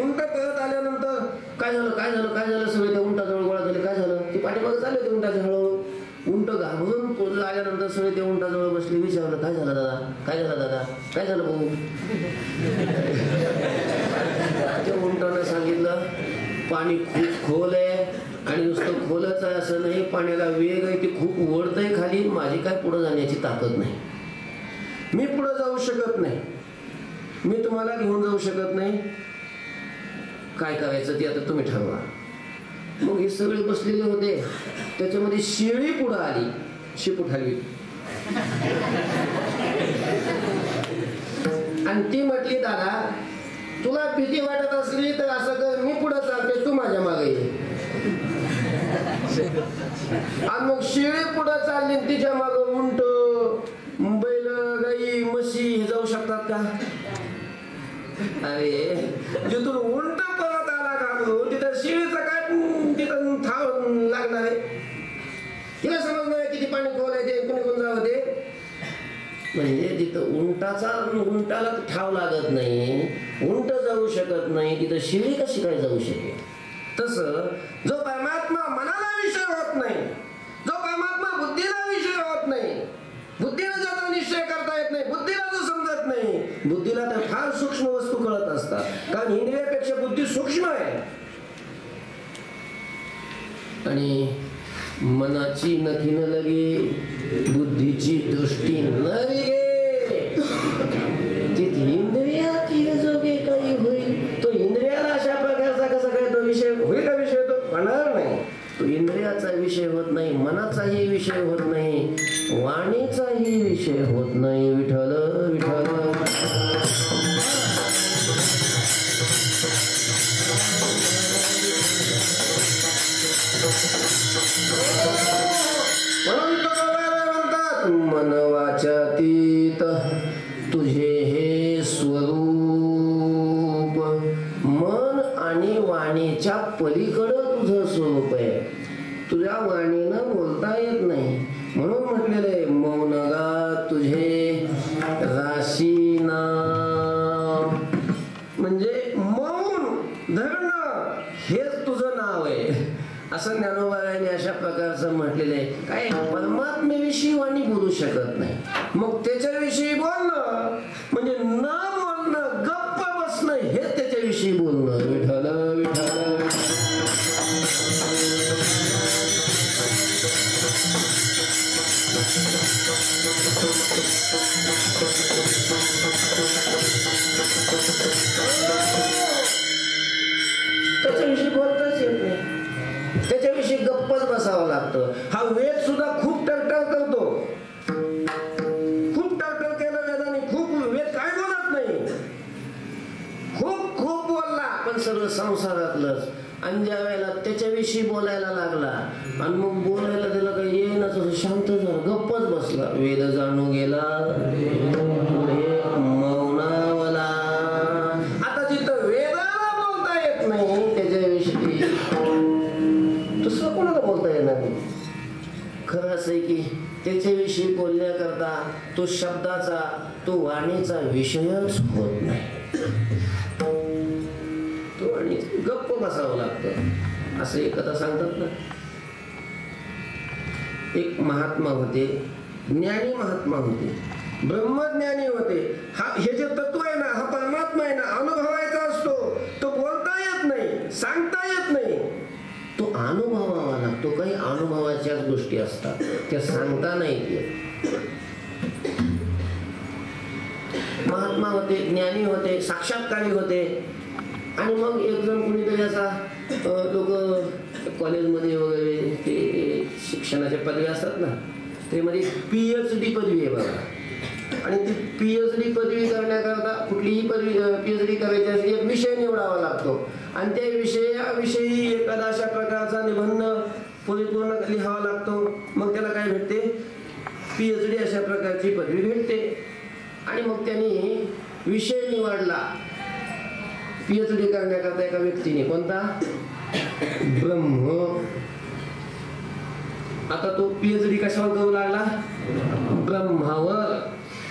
Speaker 2: उंट परत आल्यानंतर काय झालं सगळे त्या उंटाजवळ गोळा झाले. काय झालं, ती पाठीमागे चालले होते उंटाच्या. हळूहळू उंट घाबरून पुढे आल्यानंतर सगळे त्या उंटाजवळ बसले. विचारलं, काय झालं दादा, काय झालं भाऊ. त्या उंटानं सांगितलं, पाणी खूप खोल आहे आणि नुसतं खोलच आहे असं नाही, पाण्याला वेग आहे, ते खूप ओढतंय खाली. माझी काय पुढे जाण्याची ताकद नाही, मी पुढे जाऊ शकत नाही, मी तुम्हाला घेऊन जाऊ शकत नाही. काय करायचं ते आता तुम्ही ठरवा. मग हे सगळे बसलेले होते, त्याच्यामध्ये शेळी पुढे आली, शेपूट हलवी, आणि ती म्हटली, दादा तुला भीती वाटत असली तर असं कर, मी पुढे चालते, तू माझ्या मागे ये. आणि मग शेळी पुढे चालली, तिच्या मागे उंट, बैल, गाई, म्हशी हे जाऊ शकतात का. अरे जिथून उंट परत आला घाबरून, तिथं शेळीचा काय तिथं थांब लागणार आहे. तिला समजणार आहे किती पाणी खोल आहे ते, कोणी कोण जावं ते. म्हणजे जिथं उंटाला ठाव लागत नाही, उंट जाऊ शकत नाही, तिथं शेळी कशी काय जाऊ शकेल. तसं जो परमात्मा मनाला विषय होत नाही, जो परमात्मा बुद्धीला विषय होत नाही, बुद्धीला ज्याचा निश्चय करता येत नाही, बुद्धीला जो समजत नाही, बुद्धीला तर फार सूक्ष्म वस्तू कळत असतात. कारण इंद्रियापेक्षा बुद्धी सूक्ष्म आहे. आणि मनाची नखी न लगे, बुद्धीची दृष्टी न विगे, तिथे इंद्रियाची जोगे काही होईल. तो इंद्रियाला अशा प्रकारचा कसा काय तो विषय होईल का, विषय तो होणार नाही. तो इंद्रियाचा विषय होत नाही, मनाचाही विषय होत नाही, वाणीचाही विषय होत नाही. विठ्ठल विठ्ठल. म्हणतात मन वाचातीत तुझे हे स्वरूप, मन आणि वाणीच्या पलीकडं तुझं स्वरूप आहे. तुझ्या वाणीनं बोलता येत नाही, म्हणून म्हटलेलं आहे मौन गा तुझे राशी नाम. म्हणजे मौन धरणं हेच तुझं नाव आहे, असं ज्ञानोबाने अशा प्रकारचं म्हटलेलं आहे. काय परमात्म्याविषयी वाणी बोलू शकत नाही, मग त्याच्याविषयी बोलणं म्हणजे न बोलणं, गप्प बसणं, हेच त्याच्याविषयी बोलणं. विठ्ठल विठ्ठल. त्याच्याविषयी बोलताच येत नाही, त्याच्याविषयी गप्पच बसावं लागतं. हा वेद सुद्धा खूप टळटळ करतो, खूप टळटळ केलं वेदाने, खूप वेद काय बोलत नाही, खूप खूप बोलला पण सगळं संसारातलंच. आणि ज्या वेळेला त्याच्याविषयी बोलायला लागला आणि मग बोलायला त्याला काही येईनाच, शांत झाला, गप्पच बसला. वेद जाणू गेला मौनावला. आता जिथं वेदाला बोलता येत नाही त्याच्याविषयी खरं असं आहे की त्याच्याविषयी बोलण्याकरता तो शब्दाचा, तो वाणीचा विषयच होत नाही. तो आणि गप्प बसावं लागतं. असं एक कथा सांगतात ना, एक महात्मा होते, ज्ञानी महात्मा होते, ब्रह्मज्ञानी होते. हे जे तत्व आहे ना, हा परमात्मा आहे ना, अनुभवायचा असतो. तो बोलता येत नाही, सांगता येत नाही, तो अनुभवावा लागतो. काही अनुभवाच्याच गोष्टी असतात, त्या सांगता नाहीत येत. महात्मा होते, ज्ञानी होते, साक्षात्कारी होते. आणि मग एक जण कुणीतरी असा, लोक कॉलेजमध्ये वगैरे ते शिक्षणाच्या पदवी असतात ना, ते मध्ये PhD पदवी आहे बघा. आणि ती PhD पदवी करण्याकरता कुठलीही पदवी PhD करायची असली एक विषय निवडावा लागतो. आणि त्या विषयाविषयी एखादा अशा प्रकारचा निबंध परिपूर्ण लिहावा लागतो. मग त्याला काय भेटते? PhD अशा प्रकारची पदवी भेटते. आणि मग त्यांनी विषय निवडला PhD करण्याकरता एका व्यक्तीने. कोणता? ब्रह्म. आता तो PhD कशावर करू लागला? ब्रह्मावर.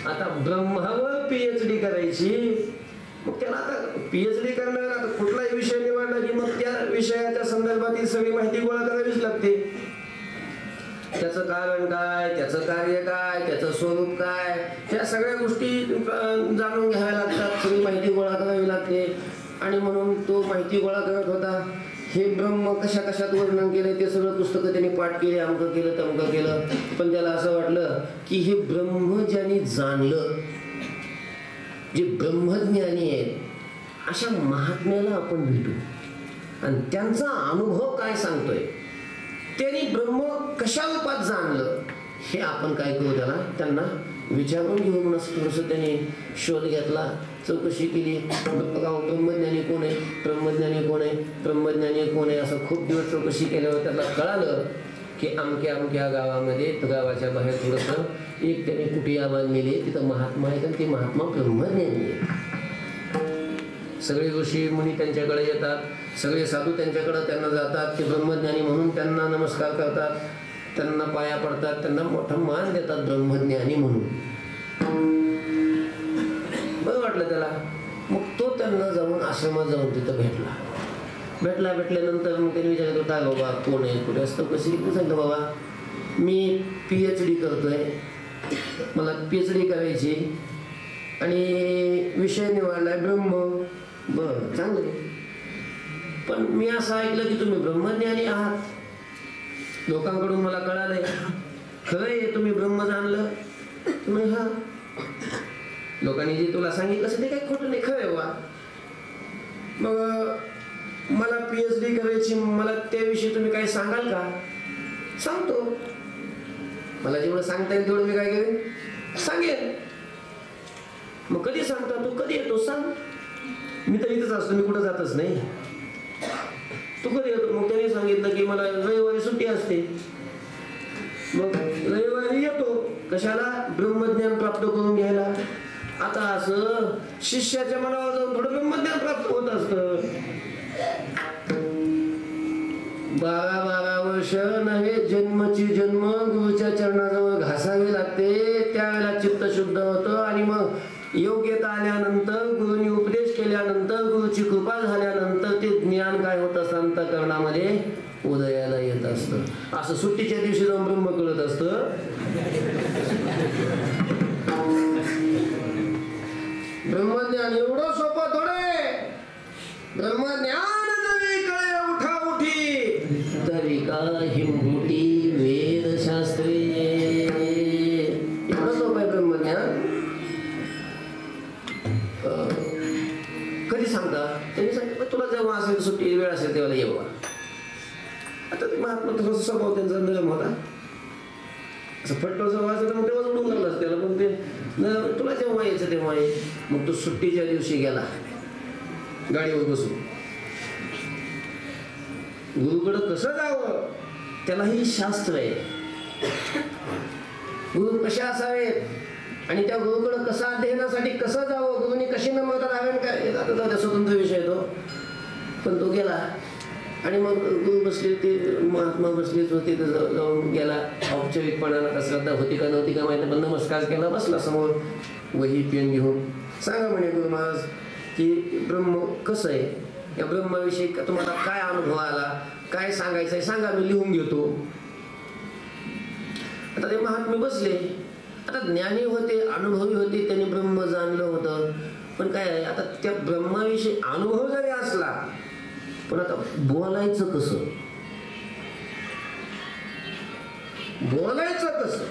Speaker 2: आता ब्रह्मावर PhD करायची. मग त्याला आता PhD करणार, आता कुठलाही विषय निवडला की मग त्या विषयाच्या संदर्भातील सगळी माहिती गोळा करावीच लागते. त्याचं कारण काय, त्याचं कार्य काय, त्याचं स्वरूप काय, ह्या सगळ्या गोष्टी जाणून घ्याव्या लागतात. सगळी माहिती गोळा करावी लागते. आणि म्हणून तो माहिती गोळा करत होता. हे ब्रह्म कशा कशात वर्णन केलं ते सगळं पुस्तकं त्यांनी पाठ केले, अमकं केलं तमकं केलं. पण त्याला असं वाटलं की हे ब्रह्म ज्यांनी जाणलं, जे ब्रह्मज्ञानी आहेत, अशा महात्म्याला आपण भेटू आणि त्यांचा अनुभव काय सांगतोय, त्यांनी ब्रह्म कशा रूपात जाणलं हे आपण काय करू, त्यांना विचारून घेऊ. म्हणून थोडंसं त्यांनी शोध घेतला, चौकशी केली. ब्रह्मज्ञानी कोण आहे, ब्रह्मज्ञानी कोण आहे, ब्रह्मज्ञानी कोण आहे, असं खूप दिवस चौकशी केल्यावर त्याला कळालं की अमक्या अमक्या गावामध्ये, गावाच्या बाहेर थोडंसं एक त्याने कुटिया बांधलेली, तिथं महात्मा आहेत आणि ते महात्मा ब्रह्मज्ञानी आहे. सगळे ऋषी मुनी त्यांच्याकडे येतात, सगळे साधू त्यांच्याकडे त्यांना जातात. ते ब्रह्मज्ञानी म्हणून त्यांना नमस्कार करतात, त्यांना पाया पडतात, त्यांना मोठा मान देतात ब्रह्मज्ञानी म्हणून. बरं वाटलं त्याला. मग तो त्यांना जाऊन आश्रमात जाऊन तिथं भेटल्यानंतर मग त्यांनी विचारलं, काय बाबा कोण आहे, कुठे असतं, कशी? सांगतो बाबा मी PhD करतोय, मला PhD करायची आणि विषय निवडलाय ब्रह्म. बरं, चांगलं. पण मी असं ऐकलं की तुम्ही ब्रह्मज्ञानी आहात, लोकांकडून मला कळालंय. खरं आहे तुम्ही ब्रह्म जाणलं? तुम्ही हा लोकांनी जे तुला सांगितलं असं ते काही खोटं नाही, खरं आहे बा. मग मला PhD करायची, मला त्याविषयी तुम्ही काही सांगाल का? सांगतो, मला जेवढं सांगता येईल तेवढं मी काय करेन, सांगेन. मग कधी सांगता तू, कधी येतो सांग. मी तर इथंच असतो, मी कुठं जातच नाही. तू कधी येतो? मग त्याने सांगितलं की मला रविवारी सुट्टी असते. मग रविवारी येतो. कशाला? ब्रह्मज्ञान प्राप्त करून घ्यायला. आता असं शिष्याच्या मनावर जाऊन थोडं ब्रह्मज्ञान प्राप्त होत असतं. 12 वर्ष नव्हे, जन्मची जन्म गुरुच्या चरणाजवळ घासावे लागते. त्यावेळेला चित्त शुद्ध होतं आणि मग योग्यता आल्यानंतर, गुरुनी उपदेश केल्यानंतर, गुरुची कृपा झाल्यानंतर ते ज्ञान काय होत असतं, अंतःकरणामध्ये उदयाला येत असतं. असं सुट्टीच्या दिवशी जाऊन ब्रह्म कळत असतं. ब्रह्मज्ञान एवढं सोपं थोडे. ब्रह्मज्ञान जरी कळे उठा उठी, तरी का हिमगुटी वेदशास्त्री. एवढं सोपं आहे ब्रह्मज्ञान. कधी सांगता? त्यांनी सांगितलं तुला जेव्हा असेल सुट्टी वेळ असेल तेव्हा ये बाबा. आता ते महात्मा थोडंसं स्वभाव त्यांचा नरम होता, असं फटकळ स्वभाव असेल तर मग तेव्हाच उडून लागलं त्याला. पण ते तुला जेव्हा यायचं तेव्हा ये. मग तो सुट्टीच्या दिवशी गेला गाडीवर बसून. गुरुकडं कसं जावं त्यालाही शास्त्र आहे. गुरु कसे असावेत आणि त्या गुरुकडं कसं अध्ययनासाठी कसं जावं, गुरुनी कशी नम्रता धारण काय, आता त्याचा स्वतंत्र विषय तो. पण तो गेला आणि मग गुरु बसले, ते महात्मा बसलेच होते, जाऊन गेला. ठवठवीतपणानं का श्रद्धा होती का नव्हती का माहिती, पण नमस्कार केला, बसला समोर वही पेन घेऊन. सांगा म्हणे गुरु महाराज की ब्रह्म कसं आहे, या ब्रह्माविषयी तुम्हाला काय अनुभव आला, काय सांगायचं आहे सांगा, मी लिहून घेतो. आता ते महात्मे बसले. आता ज्ञानी होते, अनुभवी होते, त्यांनी ब्रह्म जाणलं होतं. पण काय आहे, आता त्या ब्रह्माविषयी अनुभव जरी असला, पण आता बोलायचं कसं, बोलायचं कसं,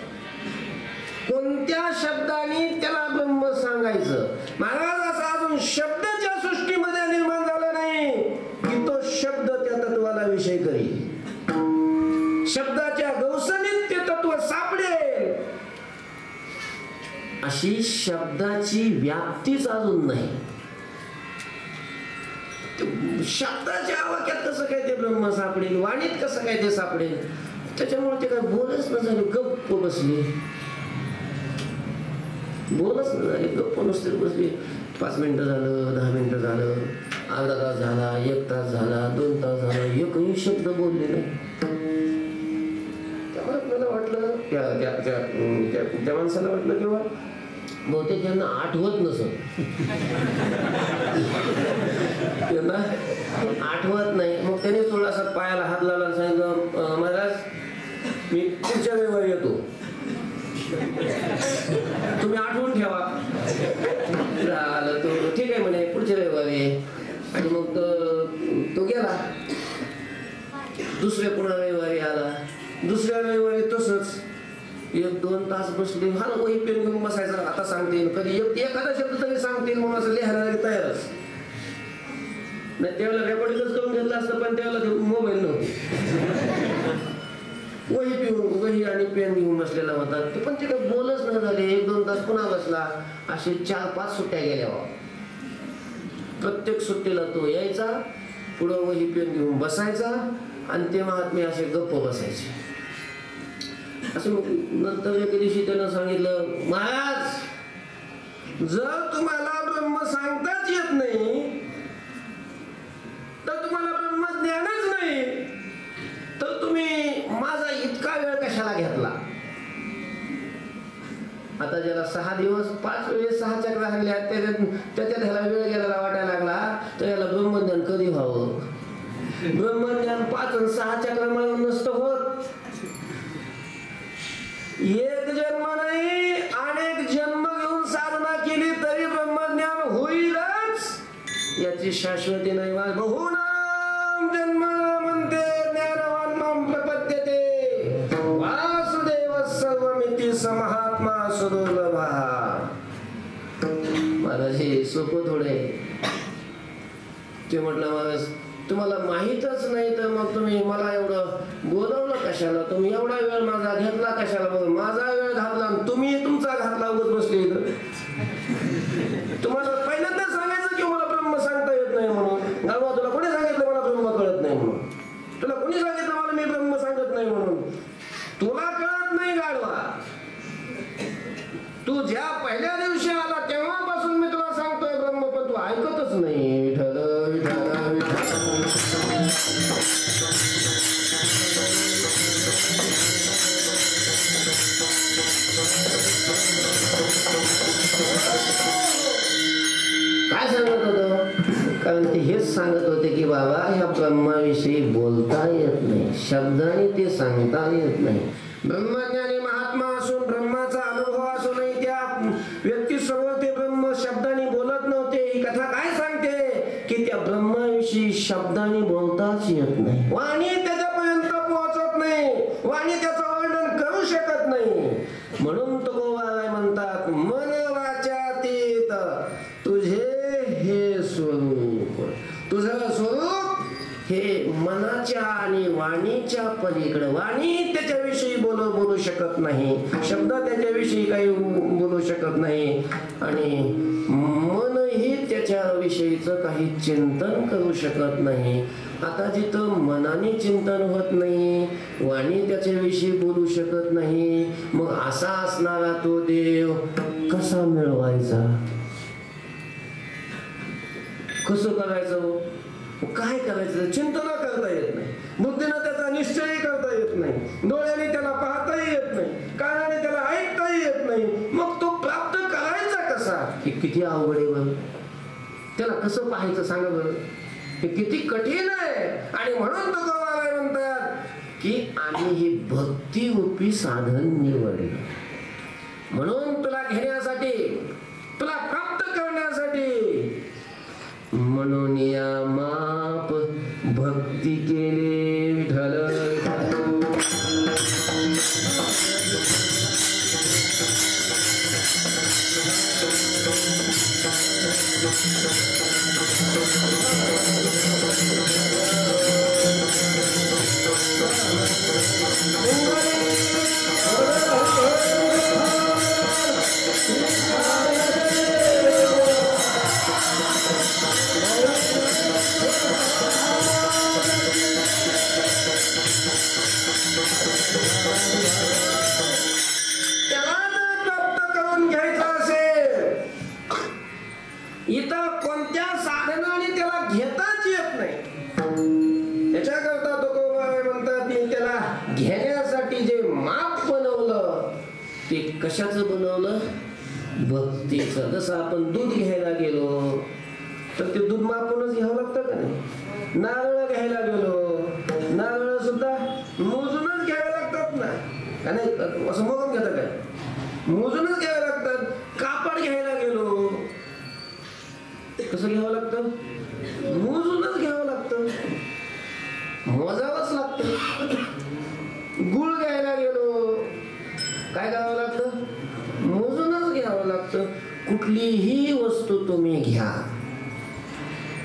Speaker 2: कोणत्या शब्दाने त्याला ब्रह्म सांगायचं. महाराज असा अजून शब्दाच्या सृष्टीमध्ये निर्माण झाला नाही की तो शब्द त्या तत्वाला विषय करील. शब्दाच्या गवसणीत ते तत्व सापडेल अशी शब्दाची व्याप्तीच अजून नाही. शब्दाच्या वाक्यात कसं काय ते ब्रह्म सापडेल, वाणीत कसं काय ते सापडेल. त्याच्यामुळे ते काय बोलच न झाले, गप्प बसले, बोलच न झाले, गप्प नुसते बसले. 5 मिनिटं झालं, 10 मिनिटं झालं, अर्धा तास झाला, 1 तास झाला, 2 तास झाला, एकही शब्द बोलले नाही. त्यामुळे मला वाटलं त्या माणसाला वाटलं किंवा बहुतेक त्यांना आठवत नसत, त्यांना आठवत नाही. मग त्याने थोडासा पायाला हात लावला आणि सांगितलं, महाराज मी पुढच्या रविवारी येतो, तुम्ही आठवून ठेवा. झालं, तो ठीक आहे म्हणे, पुढच्या रविवारी. आणि मग तो गेला. दुसऱ्या पुन्हा रविवारी आला. दुसऱ्या रविवारी तसंच 1-2 तास बसले. हा वही पेन घेऊन बसायचं, आता सांगतील कधी एखादा शब्द तरी सांगतील म्हणून असं लिहायला तयारच नाही. त्यावेळेला रेकॉर्डिंगच करून घेतलं असतं, पण त्यावेळेला ते मोबाईल नव्हते. वही आणि पेन घेऊन बसलेला होता ते, पण ते काही बोलच न झाले. 1-2 तास पुन्हा बसला. असे 4-5 सुट्ट्या गेल्या. प्रत्येक सुट्टीला तो यायचा, पुढं वही पेन घेऊन बसायचा आणि ते महात्मे असे गप्प बसायचे. असं नंतर एके दिवशी त्यानं सांगितलं, महाराज जर तुम्हाला ब्रह्म सांगताच येत नाही, तर तुम्हाला ब्रह्मज्ञानच नाही, तर तुम्ही माझा इतका वेळ कशाला घेतला. आता ज्याला 6 दिवस 5 वेळेस 6 चक्र हरल्या, त्याच्यात ह्याला वेळ गेलेला वाटायला लागला, तर याला ब्रह्मज्ञान कधी व्हावं. ब्रह्मज्ञान 5 आणि 6 चक्र मिळून नसतं होत. एक जन्म नाही, अनेक जन्म घेऊन साधना केली तरी ब्रह्मज्ञान होईलच, याची शाश्वती नाही. बहुनाम जन्म म्हणते ज्ञानवान मां प्रपद्यते, वासुदेव सर्वमिति समहात्मा सुदुर्लभा. महाराज हे सोपं थोडे. ते म्हटलं, महाराज तुम्हाला माहीतच नाही तर मग तुम्ही मला एवढं बोलवलं कशाला, तुम्ही एवढा वेळ माझा घेतला कशाला. माझा वेळ घातला, तुम्ही तुमचा घातला उगत बसले. तुम्हाला पहिल्यांदा सांगायचं की मला ब्रह्म सांगता येत नाही म्हणून. गावा तुला कोणी सांगितलं मला ब्रह्म कळत नाही म्हणून? तुला कोणी सांगितलं मला मी ब्रह्म सांगत नाही म्हणून? तुला कळत नाही गाडवा. तू ज्या पहिल्या दिवशी आला तेव्हापासून मी तुला सांगतोय ब्रह्म, पण तू ऐकतच नाही. विठ्ठल विठ्ठल विठ्ठल. काय सांगत होतो? कारण ते हेच सांगत होते की बाबा ह्या ब्रह्माविषयी बोलता येत नाही, शब्दाने ते सांगता येत नाही. ब्रह्मज्ञानी महात्मा असून ब्रह्माचा अनुभव असूनही त्या व्यक्तीसमोर ते ब्रह्म शब्दाने बोलत नव्हते. ही कथा काय सांगते की त्या ब्रह्माविषयी शब्दाने बोलताच येत नाही. वाणी त्याच्यापर्यंत पोहोचत नाही, वाणी त्याचं वर्णन करू शकत नाही. म्हणून तुकोबाराय म्हणतात, मन वाचातीत तुझे हे स्वरूप. तुझं स्वरूप हे मनाच्या आणि वाणीच्या पलीकडे. वाणी त्याच्याविषयी बोलू शकत नाही, शब्द त्याच्याविषयी काही बोलू शकत नाही, आणि मनही त्याच्याविषयीचं काही चिंतन करू शकत नाही. आता जिथं मनाने चिंतन होत नाही, वाणी त्याच्याविषयी बोलू शकत नाही, मग असा असणारा तो देव कसा मिळवायचा, कसं करायचं, काय करायचं, चिंतन करता येत नाही. बुद्धीनं त्याचा निश्चय करता येत नाही, डोळ्याने त्याला पाहताही येत नाही. किती अवघड आहे बरं. त्याला कसं पाहायचं सांगा बरं. हे किती कठीण आहे. आणि म्हणून तुकोबाबाई म्हणतात की आम्ही ही भक्ती रूपी साधन निवडलं. म्हणून तुला घेण्यासाठी, तुला प्राप्त करण्यासाठी, म्हणून या माप भक्ती केले विठ्ठल. इतर कोणत्या साधनाने त्याला घेताच येत नाही. त्याच्याकरता तुकोबाबाई म्हणतात की त्याला घेण्यासाठी जे माप बनवलं ते कशाचं बनवलं? भक्तीचं. जसं आपण दूध घ्यायला गेलो तर ते दूध मापूनच घ्यावं लागतं का नाही? नारळ घ्यायला गेलो, नारळ सुद्धा मोजूनच घ्यावे लागतात ना, का नाही? असं मोजून घेतात काय? मोजूनच घ्यावे लागतात. कापड घ्यायला गेलो कसं घ्यावं लागतं? मोजूनच घ्यावं लागतं, मोजावंच लागतं. गुळ घ्यायला गेलो काय घ्यावं लागतं? मोजूनच घ्यावं लागतं. कुठलीही वस्तू तुम्ही घ्या,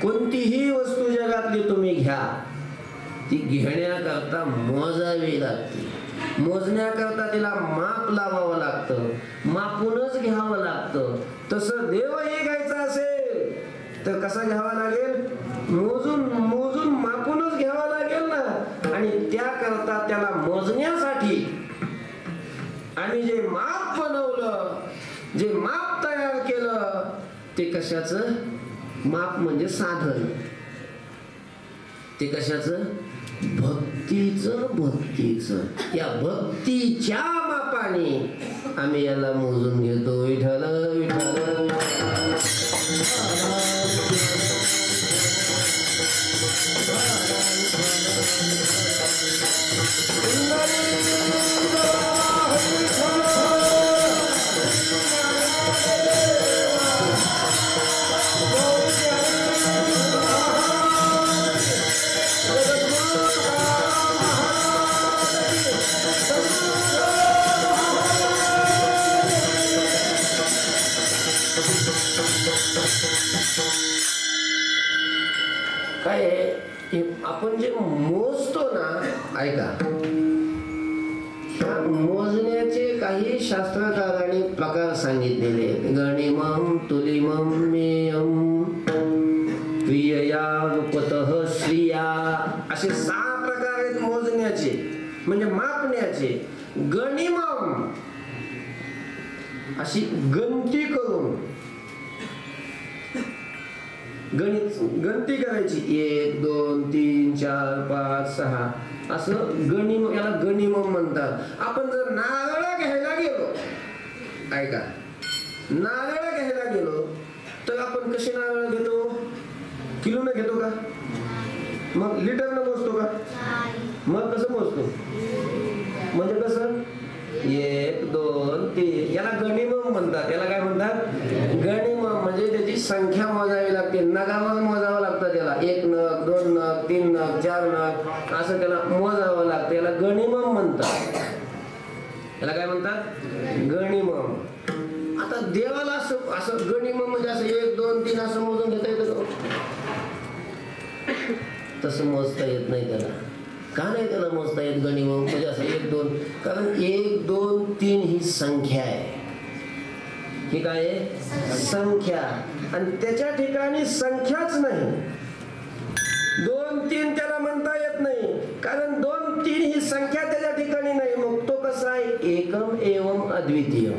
Speaker 2: कोणतीही वस्तू जगातली तुम्ही घ्या, ती घेण्याकरता मोजावी लागते. मोजण्याकरता तिला माप लावावं लागतं, मापूनच घ्यावं लागतं. तसं देवही घ्यायचा असेल तर कसा घ्यावा लागेल? मोजून मोजून मापूनच घ्यावा लागेल ना. आणि त्याकरता त्याला मोजण्यासाठी आम्ही जे माप बनवलं, जे माप तयार केलं, ते कशाचं माप? म्हणजे साधन. ते कशाचं? भक्तीचं. भक्तीचं. या भक्तीच्या मापाने आम्ही याला मोजून घेतो. विठ्ठल विठ्ठल. काय आपण जे मोजतो ना, ऐका, ह्या मोजण्याचे काही शास्त्रकारांनी प्रकार सांगितलेले. गणिमम, तुलिमम, मेयम, क्रियया, रूपतः, श्रिया, असे 6 प्रकार आहेत मोजण्याचे, म्हणजे मापण्याचे. गणिमम अशी गणती करून, गणती करायची, 1 2 3 4 5 6 असं गणिम, याला गणिमम म्हणतात. आपण जर नारळ घ्यायला गेलो, ऐका, नारळ घ्यायला गेलो तर आपण कसे नारळ घेतो? किलोनं घेतो का? मग लिटरनं मोजतो का? मग कसं मोजतो? म्हणजे कसं? 1 2 3, याला गणिमम म्हणतात. याला काय म्हणतात? गणिमम. म्हणजे त्याची संख्या मोजावी लागते, नगावर मोजावं लागतं त्याला. 1 नग, 2 नग, 3 नग, 4 नग असं त्याला मोजावं लागतं. याला गणिमम म्हणतात. याला काय म्हणतात? गणिमम. आता देवाला असं गणिमम म्हणजे असं 1 2 3 असं मोजून घेता येतं? तसं मोजता येत नाही त्याला. का नाही त्याला मोजता येत गणिमम? म्हणजे असं 1 2, कारण 1 2 3 ही संख्या आहे. ही काय आहे? संख्या. आणि त्याच्या ठिकाणी संख्याच नाही, 2 3 त्याला म्हणता येत नाही, कारण 2 3 ही संख्या त्याच्या ठिकाणी नाही. मग तो कसा आहे? एकम एवम अद्वितीय.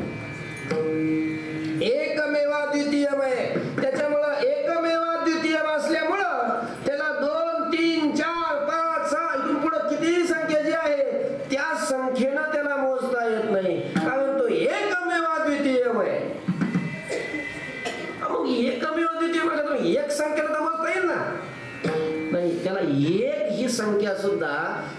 Speaker 2: एकमेवा द्वितीयम आहे. त्याच्यामुळं एकमेवा द्वितीयम असल्यामुळं त्याला 2 3 4 5 6 इथून पुढे कितीही संख्या जी आहे त्या संख्येनं त्याला मोजता येत नाही, कारण तो एकमेवा द्वितीयम आहे. संख्या सुद्धा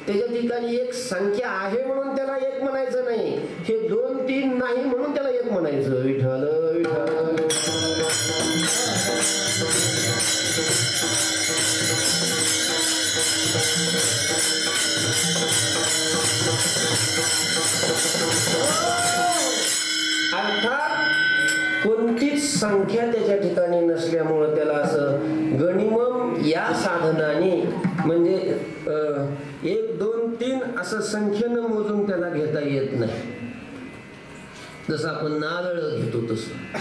Speaker 2: त्याच्या ठिकाणी एक संख्या आहे म्हणून त्याला एक म्हणायचं नाही, हे 2 3 नाही म्हणून त्याला एक म्हणायचं. विठ्ठल विठ्ठल. अर्थात कोणतीच संख्या त्याच्या ठिकाणी नसल्यामुळं त्याला असं गणिमम या साधनाने म्हणजे 1 2 3 असं संख्येनं मोजून त्याला घेता येत नाही. जसं आपण नारळ घेतो तसं.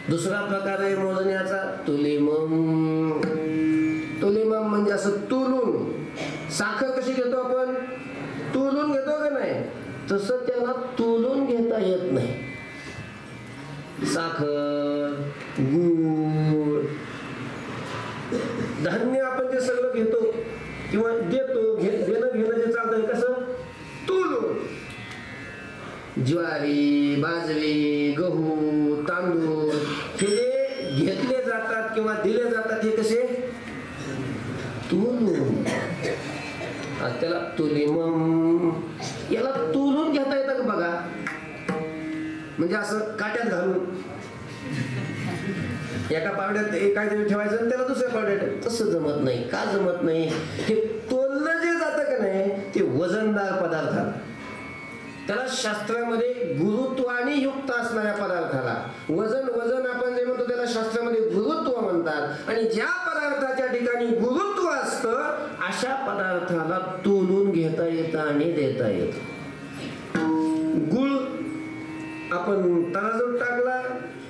Speaker 2: दुसरा प्रकार आहे मोजण्याचा तुलिमम. तुलिमम म्हणजे असं तुलून. साखर कशी घेतो आपण? तुलून घेतो का नाही? तसं त्याला तुलून घेता येत नाही. साखर, गूळ, धान्य आपण जे सगळं घेतो किंवा देतो, देणं घेणं जे चालतंय कसं? तुलून. ज्वारी, बाजरी, गहू, तांदूळ हे जे घेतले जातात किंवा दिले जातात हे कसे? तुलून. त्याला तुलिमम. याला तुलून घेता येतं का बघा? म्हणजे असं काट्यात घालून एका पावड्यात काहीतरी ठेवायचं आणि त्याला दुसऱ्या पावड्यात. तसं जमत नाही. का जमत नाही? हे तोललं जे जातं का नाही ते वजनदार पदार्थ. त्याला शास्त्रामध्ये गुरुत्वाने युक्त असणाऱ्या पदार्थाला वजन आपण जे म्हणतो त्याला शास्त्रामध्ये गुरुत्व म्हणतात. आणि ज्या पदार्थाच्या ठिकाणी गुरुत्व असतं अशा पदार्थाला तोलून घेता येतं आणि देता येतं. गुळ आपण तराजूत टाकला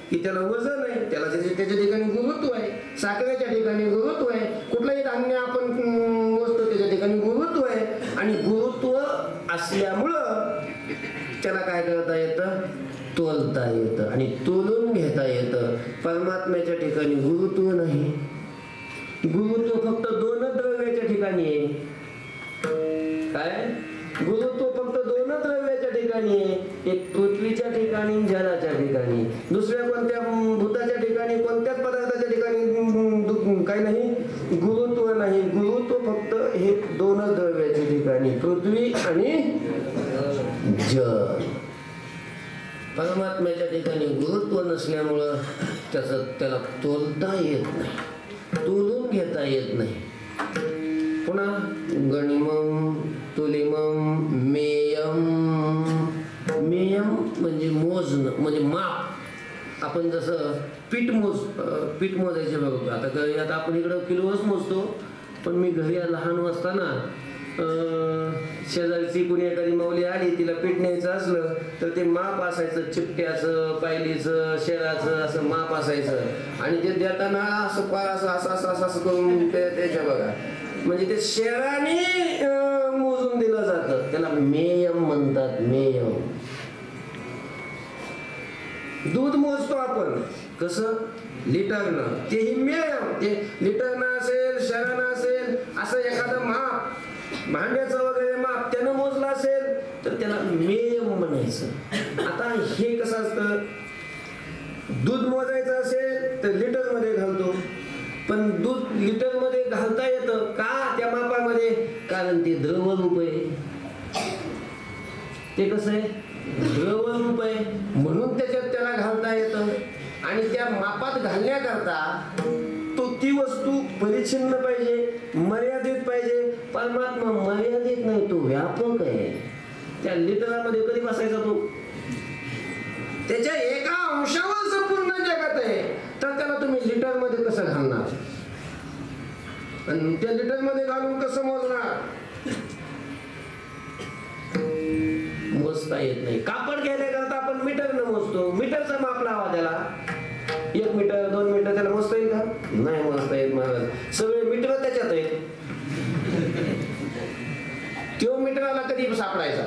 Speaker 2: की त्याला वजन आहे, त्याला त्याच्या ठिकाणी गुरुत्व आहे. साखरेच्या ठिकाणी गुरुत्व आहे. कुठलंही धान्य आपण मोजतो त्याच्या ठिकाणी गुरुत्व आहे. आणि गुरुत्व असल्यामुळं त्याला काय करता येतं? तोलता येतं आणि तोलून घेता येतं. परमात्म्याच्या ठिकाणी गुरुत्व नाही. गुरुत्व फक्त 2 द्रव्याच्या ठिकाणी आहे. काय? गुरुत्व फक्त 2 द्रव्याच्या ठिकाणी आहे. एक पृथ्वीच्या ठिकाणी, जलाच्या ठिकाणी. दुसऱ्या कोणत्या भूताच्या ठिकाणी, कोणत्याच पदार्थाच्या ठिकाणी काही नाही, गुरुत्व नाही. गुरुत्व फक्त हे 2 द्रव्याच्या ठिकाणी, पृथ्वी आणि जल. परमात्म्याच्या ठिकाणी गुरुत्व नसल्यामुळं त्याला तोलता येत नाही, तोलून घेता येत नाही. पुन्हा गणिमम, तुलिमम, मेयम. मेयम म्हणजे मोजणं, म्हणजे माप. आपण जसं पीठ मोजायचे बघतो. आता आपण इकडं किलोच मोजतो, पण मी घरी लहान असताना शेजारची कुणी एखादी माऊली आली, तिला पीठ न्यायचं असलं तर ते माप असायचं. चिपट्याचं, पायलीचं, शेराचं असं माप असायचं. आणि ते देताना असं पार असं करून त्याच्या बघा म्हणजे ते शेराने मोजून दिलं जातं. त्याला मेयम म्हणतात. मेयम. दूध मोजतो आपण कसं? लिटरनं. तेही मेयम. ते लिटरनं असेल, शेरानं असेल, असं एखादं माप, भांड्याचं वगैरे माप त्यानं मोजलं असेल तर त्याला मेयम म्हणायचं. आता हे कसं असतं? दूध मोजायचं असेल तर लिटर मध्ये घालतो, पण दूध लिटर मध्ये घालता येतं का त्या मापामध्ये? कारण ते द्रव रूप आहे. ते कसं आहे? द्रव रूप आहे म्हणून त्याच्यात त्याला घालता येतं. आणि त्या मापात घालण्याकरता ती वस्तू परिच्छिन्न पाहिजे, मर्यादित पाहिजे. परमात्मा मर्यादित नाही, तो व्यापक आहे. त्या लिटरामध्ये कधी बसायचा तो? त्याच्या एका अंशावर संपूर्ण जगात आहे, तर त्याला तुम्ही लिटर मध्ये कसं घालणार? आणि त्या लिटर मध्ये घालून कसं मोजणार? मोजता येत नाही. कापड घ्यायला आपण मीटरनं मोजतो. मीटरचा माप लावा त्याला. 1 मीटर 2 मीटर त्याला मोजता येईल का? नाही मोजता येत महाराज. सगळे मीटर त्याच्यात आहेत. तो मीटरला कधी सापडायचा?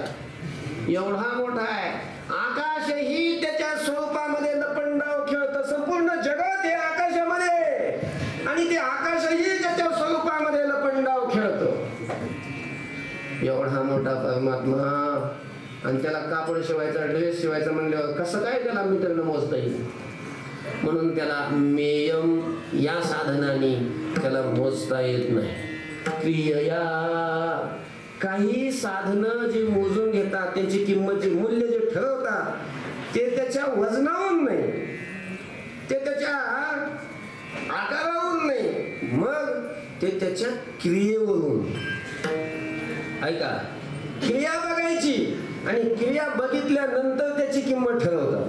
Speaker 2: एवढा मोठा आहे. आकाशही त्याच्या स्वरूपामध्ये लपंडाव खेळतं. संपूर्ण जगत हे आकाशामध्ये, आणि ते आकाशही त्याच्या स्वरूपामध्ये लपंडाव खेळतं. एवढा मोठा परमात्मा, आणि त्याला कापड शिवायचा, ड्रेस शिवायचा म्हणल्यावर कसं काय त्याला मीटरनं मोजता येईल? म्हणून त्याला मेयम या साधनाने त्याला मोजता येत नाही. क्रियया. काही साधनं जी मोजून घेतात, त्यांची किंमत, जे मूल्य जे ठरवतात, ते त्याच्या वजनावरून नाही, ते त्याच्या आकारावरून नाही, मग ते त्याच्या क्रियेवरून. ऐका, क्रिया बघायची आणि क्रिया बघितल्यानंतर त्याची किंमत ठरवतात.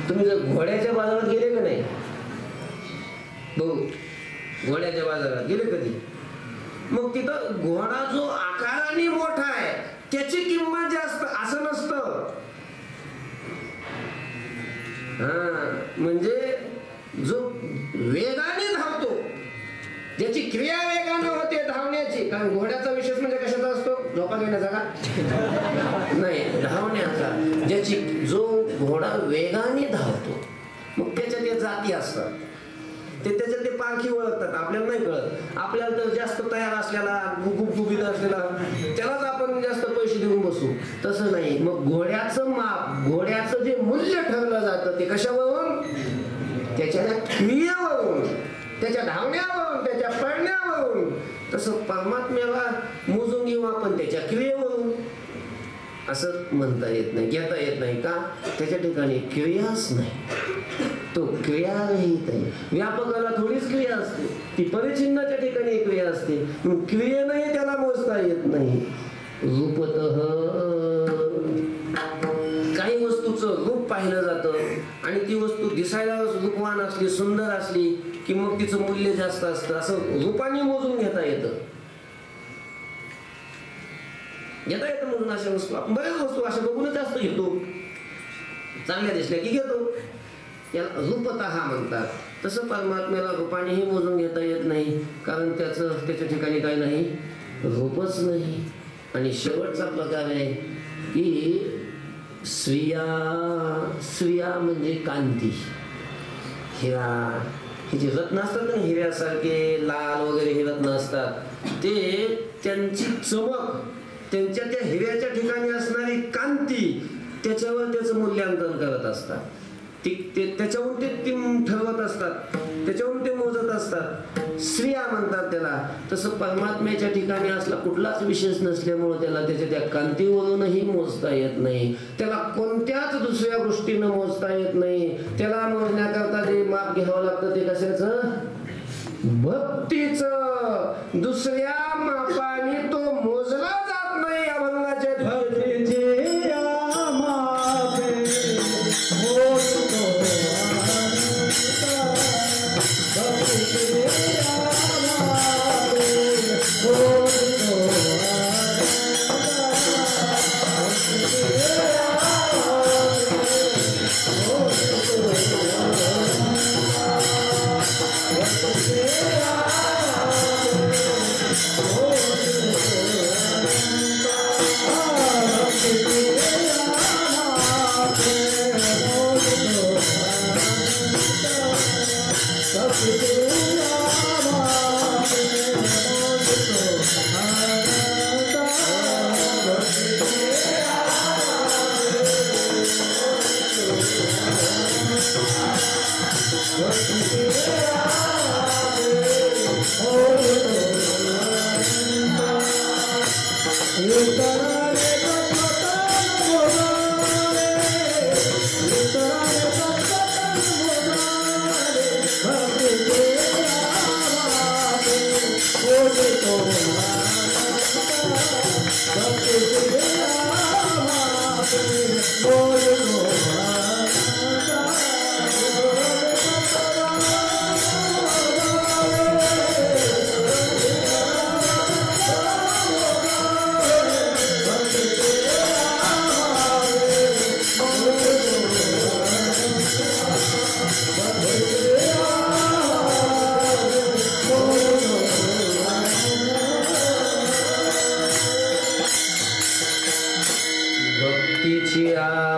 Speaker 2: तुम्ही जर घोड्याच्या बाजारात गेले का नाही, बघू घोड्याच्या बाजारात गेले कधी, मग तिथं घोडा जो आकाराने मोठा आहे त्याची किंमत जास्त असं नसतं. म्हणजे जो वेगाने धावतो, ज्याची क्रिया वेगाने होते धावण्याची, कारण घोड्याचा विशेष म्हणजे कशाचा असतो, झोपा घेण्याचा का नाही, धावण्याचा. जो घोडा वेगाने धावतो, मग त्याच्या ते जाती असतात, ते त्याच्यात ते पारखी ओळखतात. आपल्याला नाही कळत. आपल्याला तर जास्त तयार असलेला, गुबगुबीत असलेला, त्यालाच आपण जास्त पैसे देऊन बसू. तसं नाही. मग घोड्याचं माप, घोड्याचं जे मूल्य ठरलं जातं ते कशावरून, त्याच्या क्रियेवरून, त्याच्या धावण्यावरून, त्याच्या पडण्यावरून. तसं परमात्म्याला मोजून घेऊ आपण त्याच्या क्रियेवरून. असं म्हणता येत नाही, घेता येत नाही. का? त्याच्या ठिकाणी क्रियाच नाही, तो क्रियारहित आहे. व्यापकाला थोडीच क्रिया असते, ती परिचिन्नाच्या ठिकाणी क्रिया असते. क्रियेनंही त्याला मोजता येत नाही. रूपतः काही वस्तूचं रूप पाहिलं जातं आणि ती वस्तू दिसायला रूपवान असली, सुंदर असली की मग तिचं मूल्य जास्त असतं. असं रूपाने मोजून घेता येतं, घेता येतं म्हणून. अशा वस्तू आपण बऱ्याच वस्तू अशा बघूनच जास्त घेतो, चांगल्या दिसल्या की घेतो, याला रूपतः म्हणतात. तसं परमात्म्याला रूपानेही मोजून घेता येत नाही, कारण त्याच्या ठिकाणी काय नाही, रूपच नाही. आणि शेवटचा प्रकार आहे की स्त्रिया. स्त्रिया म्हणजे कांती, हिरा, हे जे रत्न असतात ना, हिऱ्यासारखे लाल वगैरे हे रत्न असतात, ते त्यांची चमक, त्यांच्या त्या हिऱ्याच्या ठिकाणी असणारी कांती, त्याच्यावर त्याचं मूल्यांकन करत असतात. त्याच्यावरून ते ठरवत असतात, त्याच्यावरून ते मोजत असतात. स्त्रिया म्हणतात त्याला. तसं परमात्म्याच्या ठिकाणी असला कुठलाच विशेष नसल्यामुळे त्याला त्याच्या त्या कांतीवरूनही मोजता येत नाही. त्याला कोणत्याच दुसऱ्या गोष्टीनं मोजता येत नाही. त्याला मोजण्याकरता जे माप घ्यावं लागतं ते कशाचं, भक्तीचं. दुसऱ्या मापाने तो मोजला जात नाही. अभंगाच्या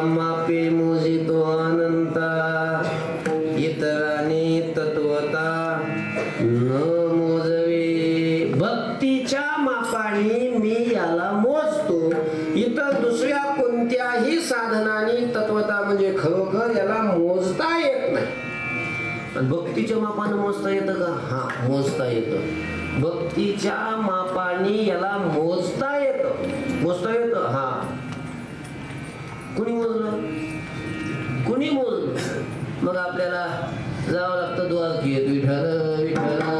Speaker 2: मापे मोजितो अनंता, इतराने तत्वता न मोजवे. भक्तीच्या मापाने मी याला मोजतो, इतर दुसऱ्या कोणत्याही साधनाने तत्वता म्हणजे खरोखर याला मोजता येत नाही. आणि भक्तीच्या मापानं मोजता येतं का? हा, मोजता येतं. भक्तीच्या मापाने याला मोजता येतं. मोजता येतं. हा, कुणी मोजलं? कुणी मोजलं? मग आपल्याला जावं लागतं द्वारकेत. विठ्ठल विठ्ठल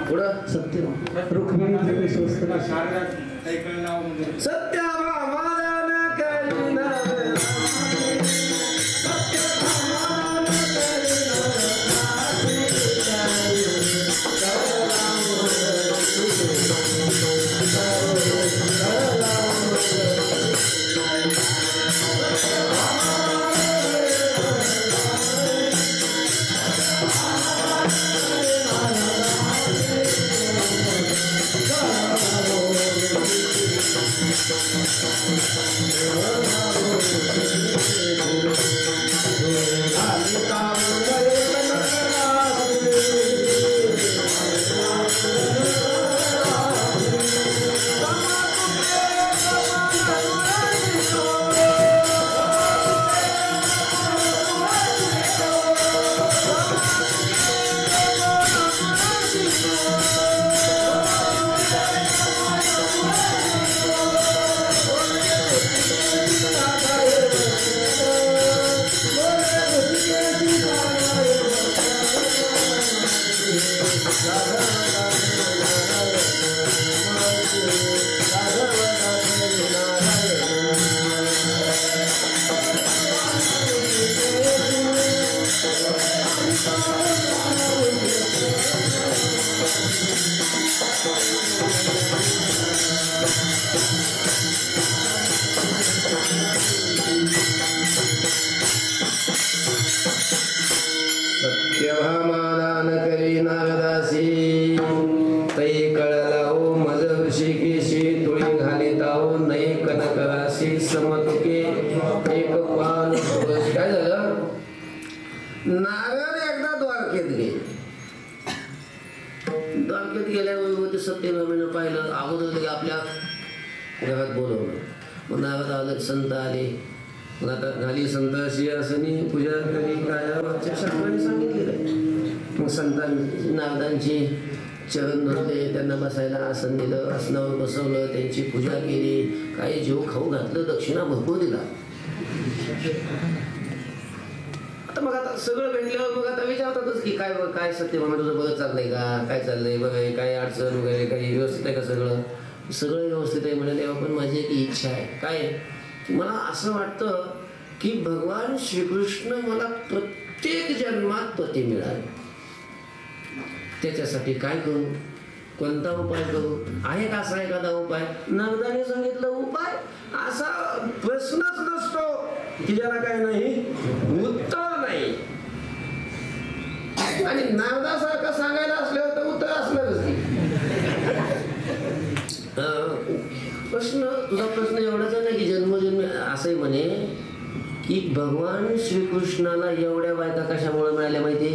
Speaker 2: पुढं सत्यभामा रुक्मिणी सत्यभामेनं पाहिलं. अगोदर आपल्या घरात बोलवलं. मग नारद आलं, संत आले. मग आता झाली संतांशी आसनी पूजा करी काय शास्त्राने सांगितलेलं आहे. मग संतांनी नारदांची चरण धरले, त्यांना बसायला आसन दिलं, आसनावर बसवलं, त्यांची पूजा केली, काही जेव खाऊ घातलं, दक्षिणा भरपूर दिला. आता मग आता सगळं भेटल्यावर मग आता विचारतातच की काय काय सत्यभामा तुझं बरं चाललंय का? काय चाललंय बघाय, काय अडचण वगैरे, काही व्यवस्थित आहे का? सगळं सगळं व्यवस्थित आहे म्हणे. तेव्हा पण माझी एक इच्छा आहे. काय? मला असं वाटतं की भगवान श्रीकृष्ण मला प्रत्येक जन्मात पती मिळाले. त्याच्यासाठी काय करू? कोणता उपाय करू? आहे का असा एखादा उपाय? नारदाने सांगितलं उपाय असा प्रश्नच नसतो की ज्याला काय नाही उत्तर नाही. आणि नारदासारखं सांगायला असल्यावर तर उत्तर असणारच की. तुझा प्रश्न एवढाच आहे ना की जन्मजन्मी असंही म्हणे की भगवान श्रीकृष्णाला एवढ्या बायका कशामुळे मिळाल्या माहिती?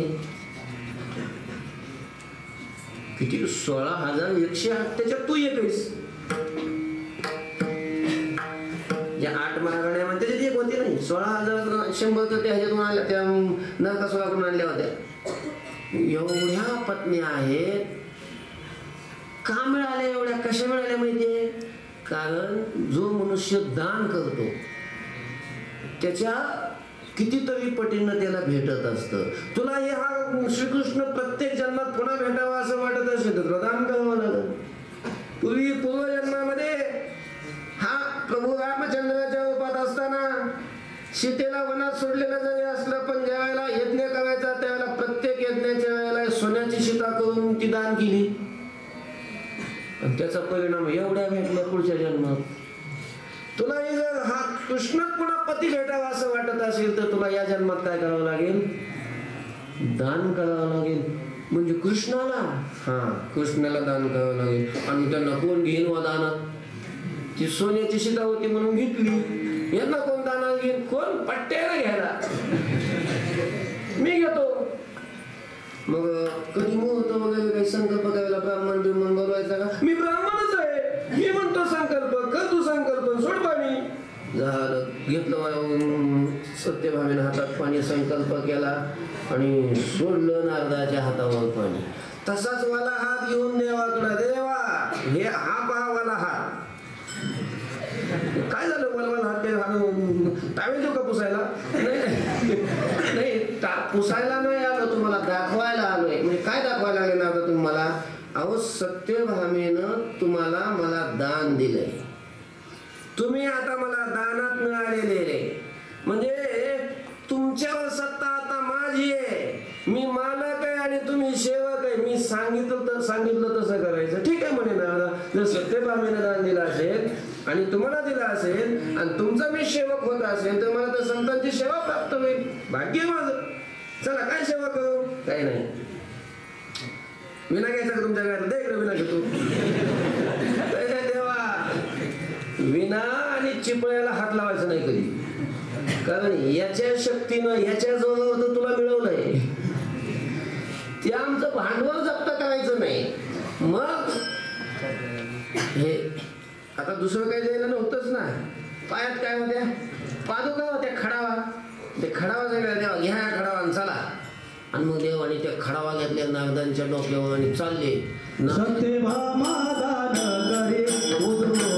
Speaker 2: किती? 16,108. त्याच्यात तू एक आहेस. या 8 महाराण्या म्हणते त्याच्यात एक होती नाही. 16,100 तर त्या ह्याच्यातून आल्या, त्या नरकासुराकडून आणल्या होत्या. एवढ्या पत्नी आहेत. का मिळाल्या एवढ्या? कशा मिळाल्या माहितीये? कारण जो मनुष्य दान करतो त्याच्या कितीतरी पटीनं त्याला भेटत असतं. तुला हे हा श्रीकृष्ण प्रत्येक जन्मात पुन्हा भेटावा असं वाटत असेल तर दान करावं लागेल. पूर्वजन्मामध्ये हा प्रभू रामचंद्राच्या रूपात असताना सीतेला वनात सोडलेलं जरी असलं, पण ज्या वेळेला यज्ञ करायचा त्यावेळेला प्रत्येक यज्ञाच्या वेळेला सोन्याची सीता करून ती दान केली. आणि त्याचा परिणाम एवढ्या भेटला पुढच्या जन्मात. तुला हे जर हा कृष्णात पुन्हा पती भेटावा असं वाटत असेल तर तुला या जन्मात काय करावं लागेल? दान करावं लागेल. म्हणजे कृष्णाला, हा कृष्णाला दान करावं लागेल. आणि त्यांना कोण घेईन वा दानात? ती सोन्याची सीता होती म्हणून घेतली. यांना कोण दानात घेईन? कोण? पट्ट्याला घ्यायला. मी घेतो. मग कधी मुहूर्त वगैरे काही संकल्प करायला ब्राह्मण बिम्मण बोलवायचा का? मी ब्राह्मणच आहे, मी म्हणतो संकल्प कर, तू संकल्प सोड पाणी. झालं, घेतलं सत्यभामीनं हातात पाणी, संकल्प केला आणि सोडलं नारदाच्या हातावर पाणी. तसाच वाला हात घेऊन देवाकडे, देवा हे हा पहा वाला हात. काय झालं मला हात टावेल देऊ का पुसायला? नाही पुसायला नाही आलो, तुम्हाला दाखवायला आलोय. म्हणजे काय दाखवायला आले ना आता तुम्हाला? अहो सत्यभामेनं तुम्हाला मला दान दिलंय, तुम्ही आता मला दानात मिळालेले. म्हणजे तुमच्यावर सत्ता आता माझी आहे, मी मालक आहे आणि तुम्ही सेवक आहे. मी सांगितलं तसं करायचं. ठीक आहे म्हणे ना, जर सत्यभामेनं दान दिलं असेल आणि तुम्हाला दिलं असेल आणि तुमचा मी सेवक होत असेल तर मला तर संतांची सेवा प्राप्त होईल. भाग्य माझं. चला काय सेवा करू? काही नाही. विना घ्यायचा तुमच्या घरात? दे इकडे विना घेतो. देवा विना आणि चिपळ्याला हात लावायचा नाही कधी, कारण याच्या शक्तीनं याच्या जोरावर तुला मिळवलंय, ते आमचं भांडवल जप्त करायचं नाही. मग हे आता दुसरं काही द्यायला नव्हतंच ना. पायात काय होत्या? पादुका होत्या, खडावा. ते खडावा सगळ्या देवा घ्या खडावा चला. आणि मग देवाने त्या खडावा घेतल्या नागदांच्या डोक्यावर आणि चालले.
Speaker 3: सत्यभामा दान करे उधळू नाही.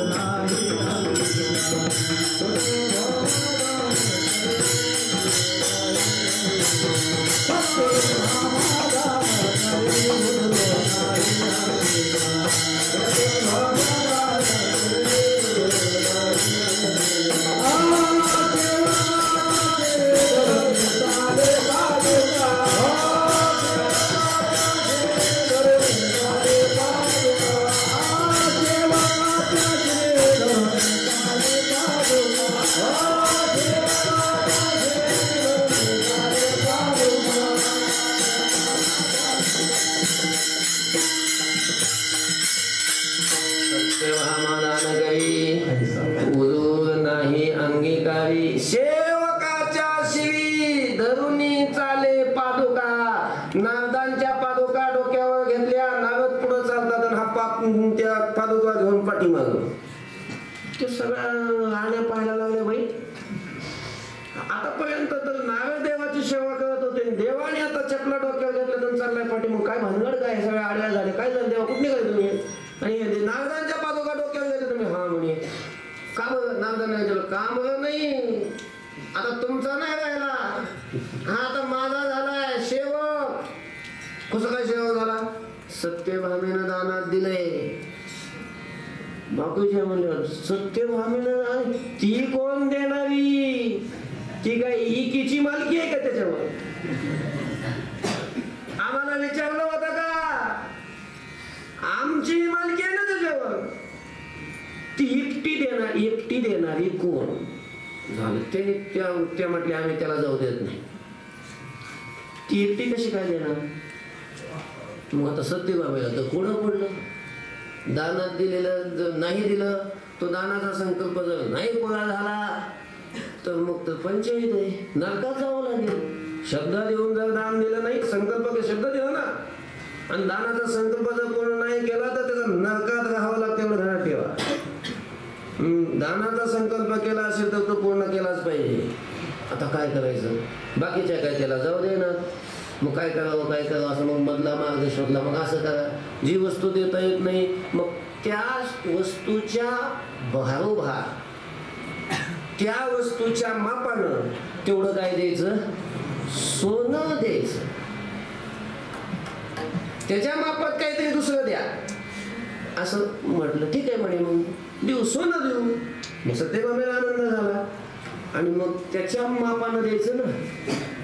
Speaker 3: सेवकाच्या शिवी धरुनी चाले पादुका. नारदांच्या पादुका डोक्यावर घेतल्या, नारद पुढे चालतात आणि हा पाप त्या पादुका घेऊन पाठीमाग. ते सगळं आण्या पाहायला लागले. बाई आतापर्यंत तर नारद देवाची सेवा करत होते, देवाने आता चपला डोक्यावर घेतल्या तर चाललाय पाठी. मग काय भानगड काय? सगळ्या आड्या झाले. काय झालं देवा? कुठे काय तुम्ही? आणि नारदांच्या पादुका डोक्यावर घेतले तुम्ही? हा म्हणे. का बरं? नारदांना विचारलं का बरं? नाही आता तुमचा नाही राहिला, हा आता माझा झालाय सेवक. कसं काय सेवक झाला? सत्यभामेनं दानात दिलंय. बापूजी म्हणलं सत्यभामेनं, ती कोण देणारी? ती काय इकीची मालकी आहे का त्याच्यावर? आम्हाला विचारलं होतं का? आमची मालकी आहे ना त्याच्यावर. ती एकटी देणारी कोण? झालं ते त्या म्हटले आम्ही त्याला जाऊ देत नाही. ती एकटी कशी काय देणार? मग आता सत्यभामेला तर कोण पडलं. दानात दिलेलं नाही दिलं, तो दानाचा संकल्प जर नाही पुरा झाला तर मग तर पंचायत आहे, नरकात जावं लागेल. शब्द देऊन जर दान दिलं नाही, संकल्प शब्द दिला ना, आणि दानाचा संकल्प जर पूर्ण नाही केला तर त्याचा नरकात राहावं लागतं. एवढं ध्यानात ठेवा. दानाचा संकल्प केला असेल तर तो पूर्ण केलाच पाहिजे. आता काय करायचं? बाकीच्या काय त्याला जाऊ दे ना. मग काय करावं असं मग मधला मार्ग शोधला. मग असं करा, जी वस्तू देता येत नाही मग त्या वस्तूच्या भारोभार, त्या वस्तूच्या मापानं तेवढं काय द्यायचं? सोनं द्यायचं. त्याच्या मापात काहीतरी दुसरं द्या असं म्हटलं. ठीक आहे म्हणे, मग देऊ, सोनं देऊ. मग सत्यभामेला आनंद झाला. आणि मग त्याच्या मापानं द्यायचं ना,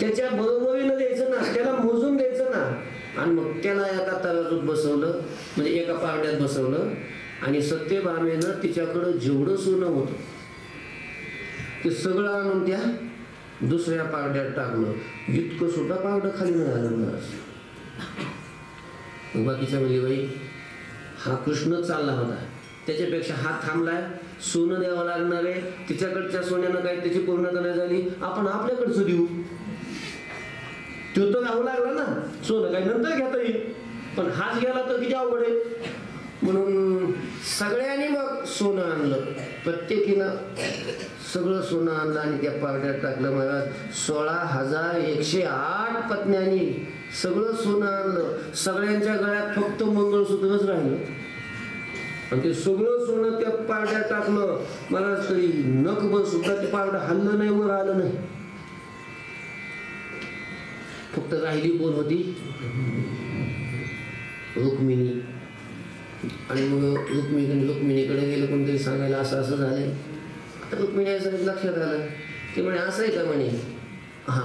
Speaker 3: त्याच्या बरोबरीनं द्यायचं ना, त्याला मोजून द्यायचं ना. आणि मग त्याला एका तराजूत बसवलं, म्हणजे एका पारड्यात बसवलं. आणि सत्यभामेनं तिच्याकडं जेवढं सोनं होतं ते सगळं आणून त्या दुसऱ्या पारड्यात टाकलं. इतकं सुद्धा पारडं खाली न झालं. बाकीच्या म्हणजे बाई हा कृष्ण चालला होता, त्याच्यापेक्षा हा थांबलाय. सोनं द्यावं लागणार आहे, तिच्याकडच्या सोन्यानं काय त्याची पूर्णता नाही झाली, आपण आपल्याकडचं देऊ. तो तर राहू लागला ना. सोनं काही नंतर घेता येईल, पण हाच गेला तर किती अवघड आहे. म्हणून सगळ्यांनी मग सोनं आणलं, प्रत्येकीनं सगळं सोनं आणलं आणि त्या पारड्यात टाकलं. महाराज 16,108 पत्न्यांनी सगळं सोनं आणलं. सगळ्यांच्या गळ्यात फक्त मंगळसूत्रच राहिलं आणि ते सगळं सोनं त्या पारड्यात टाकलं. महाराज तरी नखभर सुद्धा ते पारडं हल्लं नाही, वर आलं नाही. फक्त राहिली कोण होती? रुक्मिणी. आणि मग रुक्मिणीकडे गेलं कोणतरी सांगायला असं असं झालंय. आता रुक्मिणी लक्षात आलं. ते म्हणे असं आहे का म्हणे. हा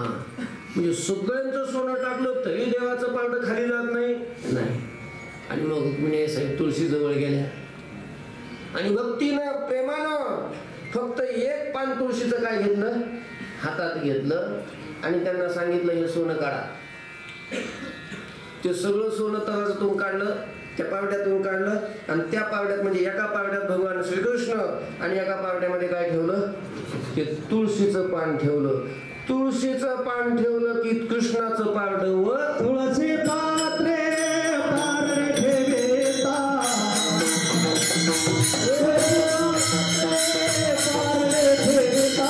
Speaker 3: म्हणजे सगळ्यांचं सोनं टाकलं तरी देवाचं पारडं खाली जात नाही. आणि मग रुक्मिणी साहेब तुळशीजवळ गेल्या आणि भक्तीनं प्रेमानं फक्त एक पान तुळशीचं काय घेतलं, हातात घेतलं आणि त्यांना सांगितलं हे सोनं काढा. ते सगळं सोनं तराजूतून काढलं, त्या पारड्यातून काढलं आणि त्या पारड्यात म्हणजे एका पारड्यात भगवान श्रीकृष्ण आणि एका पारड्यामध्ये काय ठेवलं, ते तुळशीचं पान ठेवलं. तुळशीचं पान ठेवलं की कृष्णाचं पारडं वर. तुळशी पात्रे पारडे ठेवेता, पारडे ठेवेता,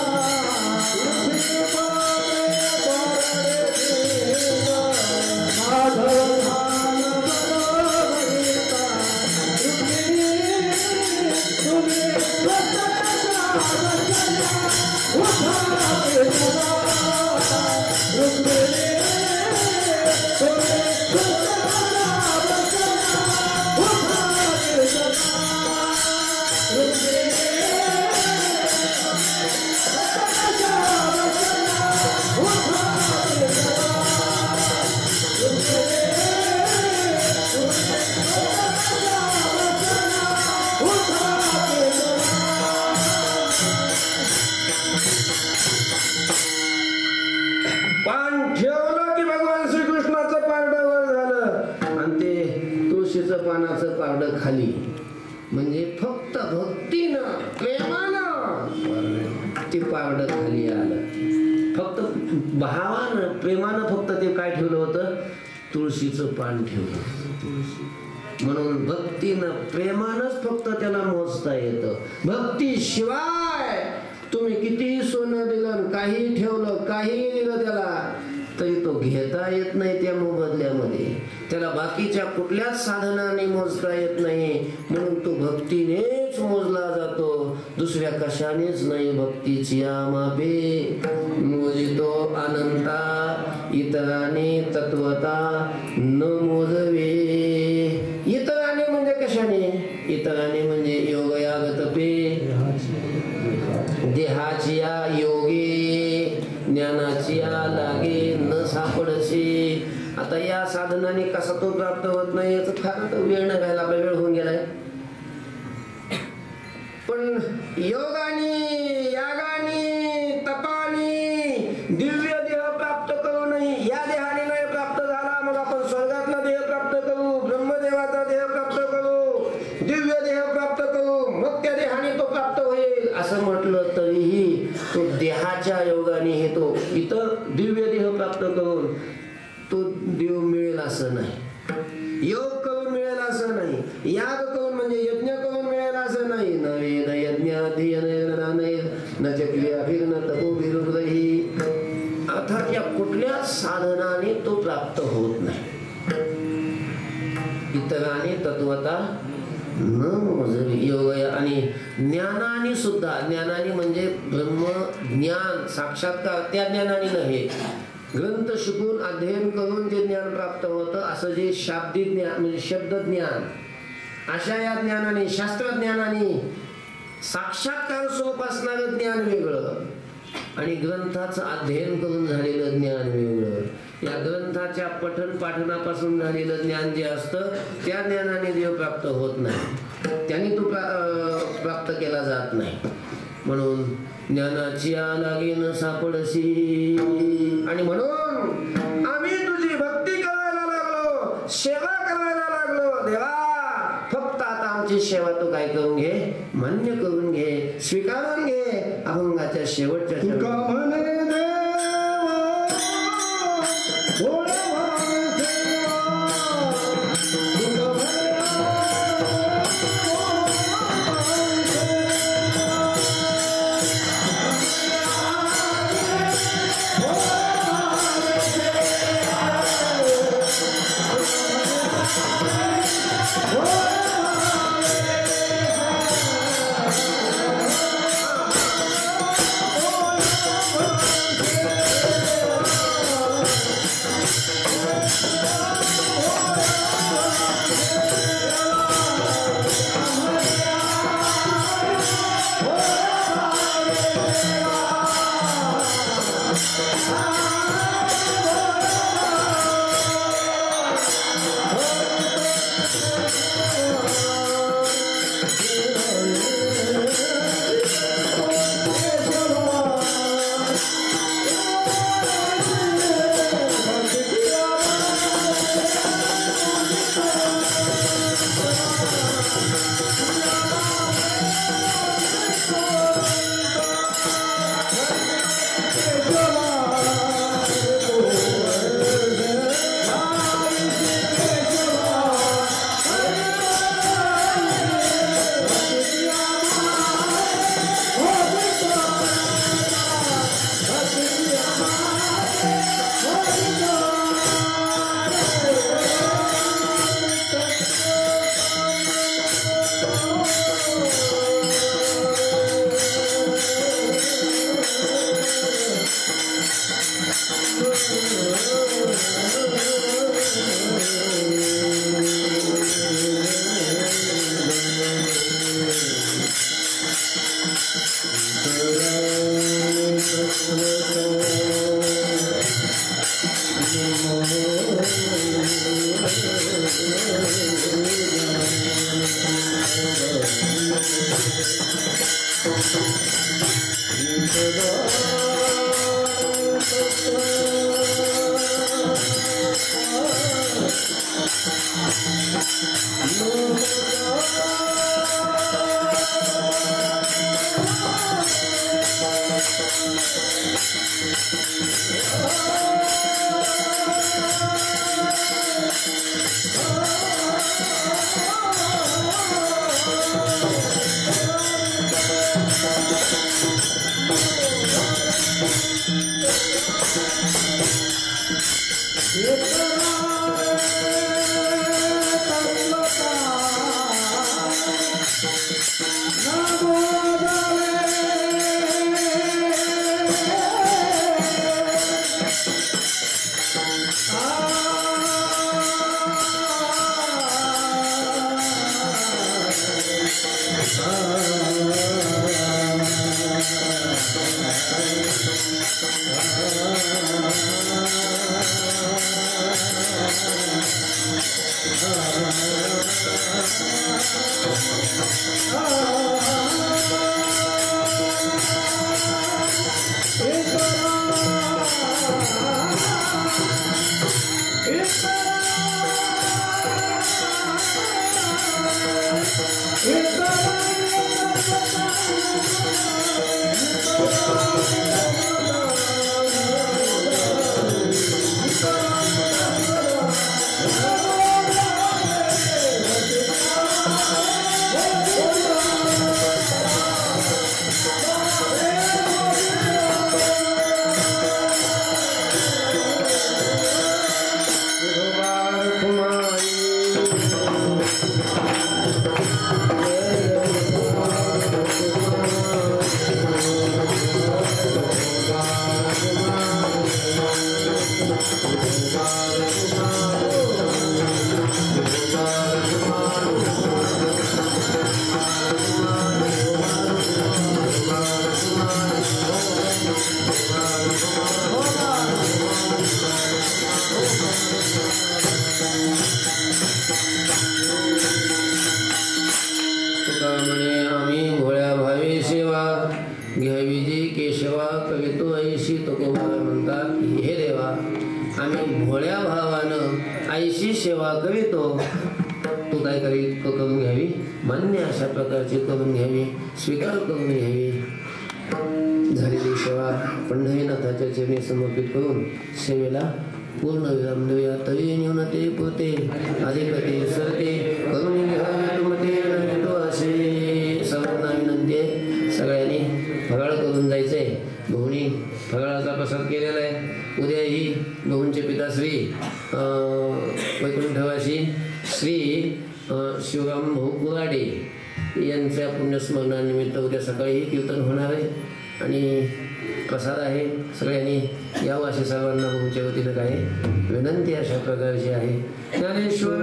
Speaker 3: पान ठेवलं की भगवान श्रीकृष्णाचं पारडं वर झालं आणि ते तुळशीचं पानाचं पारडं खाली. म्हणजे फक्त भक्तीनं प्रेमानं ते पारडं खाली आलं. फक्त भावानं प्रेमानं फक्त ते काय ठेवलं होतं, तुळशीचं पान ठेवलं. म्हणून भक्तीनं प्रेमानंच फक्त त्याला मोजता येतं. भक्ती शिवाय तुम्ही किती सोनं दिलं, काही ठेवलं, काही दिलं त्याला, तरी तो घेता येत नाही त्या मोबदल्यामध्ये. त्याला बाकीच्या कुठल्याच साधनाने मोजता येत नाही. म्हणून तो भक्तीनेच मोजला जातो, दुसऱ्या कशानेच नाही. भक्तीची आमापे मोजितो अनंता, इतराने तत्वता न मोजवे. इतराने म्हणजे कशाने? इतराने म्हणजे योगयागत पे, देहाचिया योगे, ज्ञानाचिया लागे न सापडसे. आता या साधनाने कसा तो प्राप्त होत नाही याचं फार वेळ न घ्यायला, आपला वेळ होऊन गेलाय. पण योगाने, यागाने, तपाने दिव्य देह प्राप्त करू नये. या देहाने नाही प्राप्त झाला, मग आपण स्वर्गातला देह प्राप्त करू, ब्रह्मदेवाचा देह प्राप्त करू, दिव्य देह प्राप्त करू, मग त्या देहाने तो प्राप्त होईल असं म्हटलं तरीही तो देहाच्या योगाने हे तो इतर दिव्य देह प्राप्त करून तो देव मिळेल असं नाही. योग करून मिळेल असं नाही. याग करून म्हणजे यज्ञ करून मिळेल असं नाही. नवेद यज्ञ क्रिया फिरण तपो विरुद्धही. अर्थात या कुठल्या साधनाने तो प्राप्त होत नाही. इतराने तत्वता न मोजवी. योग आणि ज्ञानाने सुद्धा, ज्ञानाने म्हणजे ब्रह्म ज्ञान साक्षात्कार, त्या ज्ञानाने नव्हे. ग्रंथ शिकून अध्ययन करून जे ज्ञान प्राप्त होतं असं जे शाब्दिक ज्ञान म्हणजे शब्द ज्ञान, अशा या ज्ञानाने, शास्त्रज्ञानाने साक्षात्कार स्वरूप असणारं ज्ञान वेगळं आणि ग्रंथाचं अध्ययन करून झालेलं ज्ञान वेगळं. या ग्रंथाच्या पठन पाठनापासून झालेलं ज्ञान जे असतं त्या ज्ञानाने देव प्राप्त होत नाही, त्याने तो प्राप्त केला जात नाही. म्हणून ज्ञानाची लागे न सापडसी. आणि म्हणून आम्ही तुझी भक्ती करायला लागलो, सेवा करायला लागलो. देवा फक्त आता आमची सेवा तू काय करून घे, मान्य करून घे, स्वीकारून घे. अभंगाच्या शेवटच्या
Speaker 2: स्वीकार करून घ्यावी. झालेली सेवा पंढरीनाथाच्या चरणी समर्पित करून सेवेला पूर्ण विराम देऊया. तरी न्यूनते पुरते अधिपते सरते करून घ्यावे तुमते तो असे सर्वांना विनंती आहे. सगळ्यांनी फराळ करून जायचंय. दोन्ही फराळाचा प्रसाद केलेला आहे. उद्याही दोनचे पिताश्री वैकुंठवासी श्री शिवराम भाऊ कुराडे यांच्या पुण्यस्मरणानिमित्त उद्या सकाळी कीर्तन होणार आहे आणि प्रसाद आहे. सगळ्यांनी यावं अशी सर्वांना भाऊच्या वतीनं काय विनंती अशा प्रकारची आहे. ज्ञानेश्वर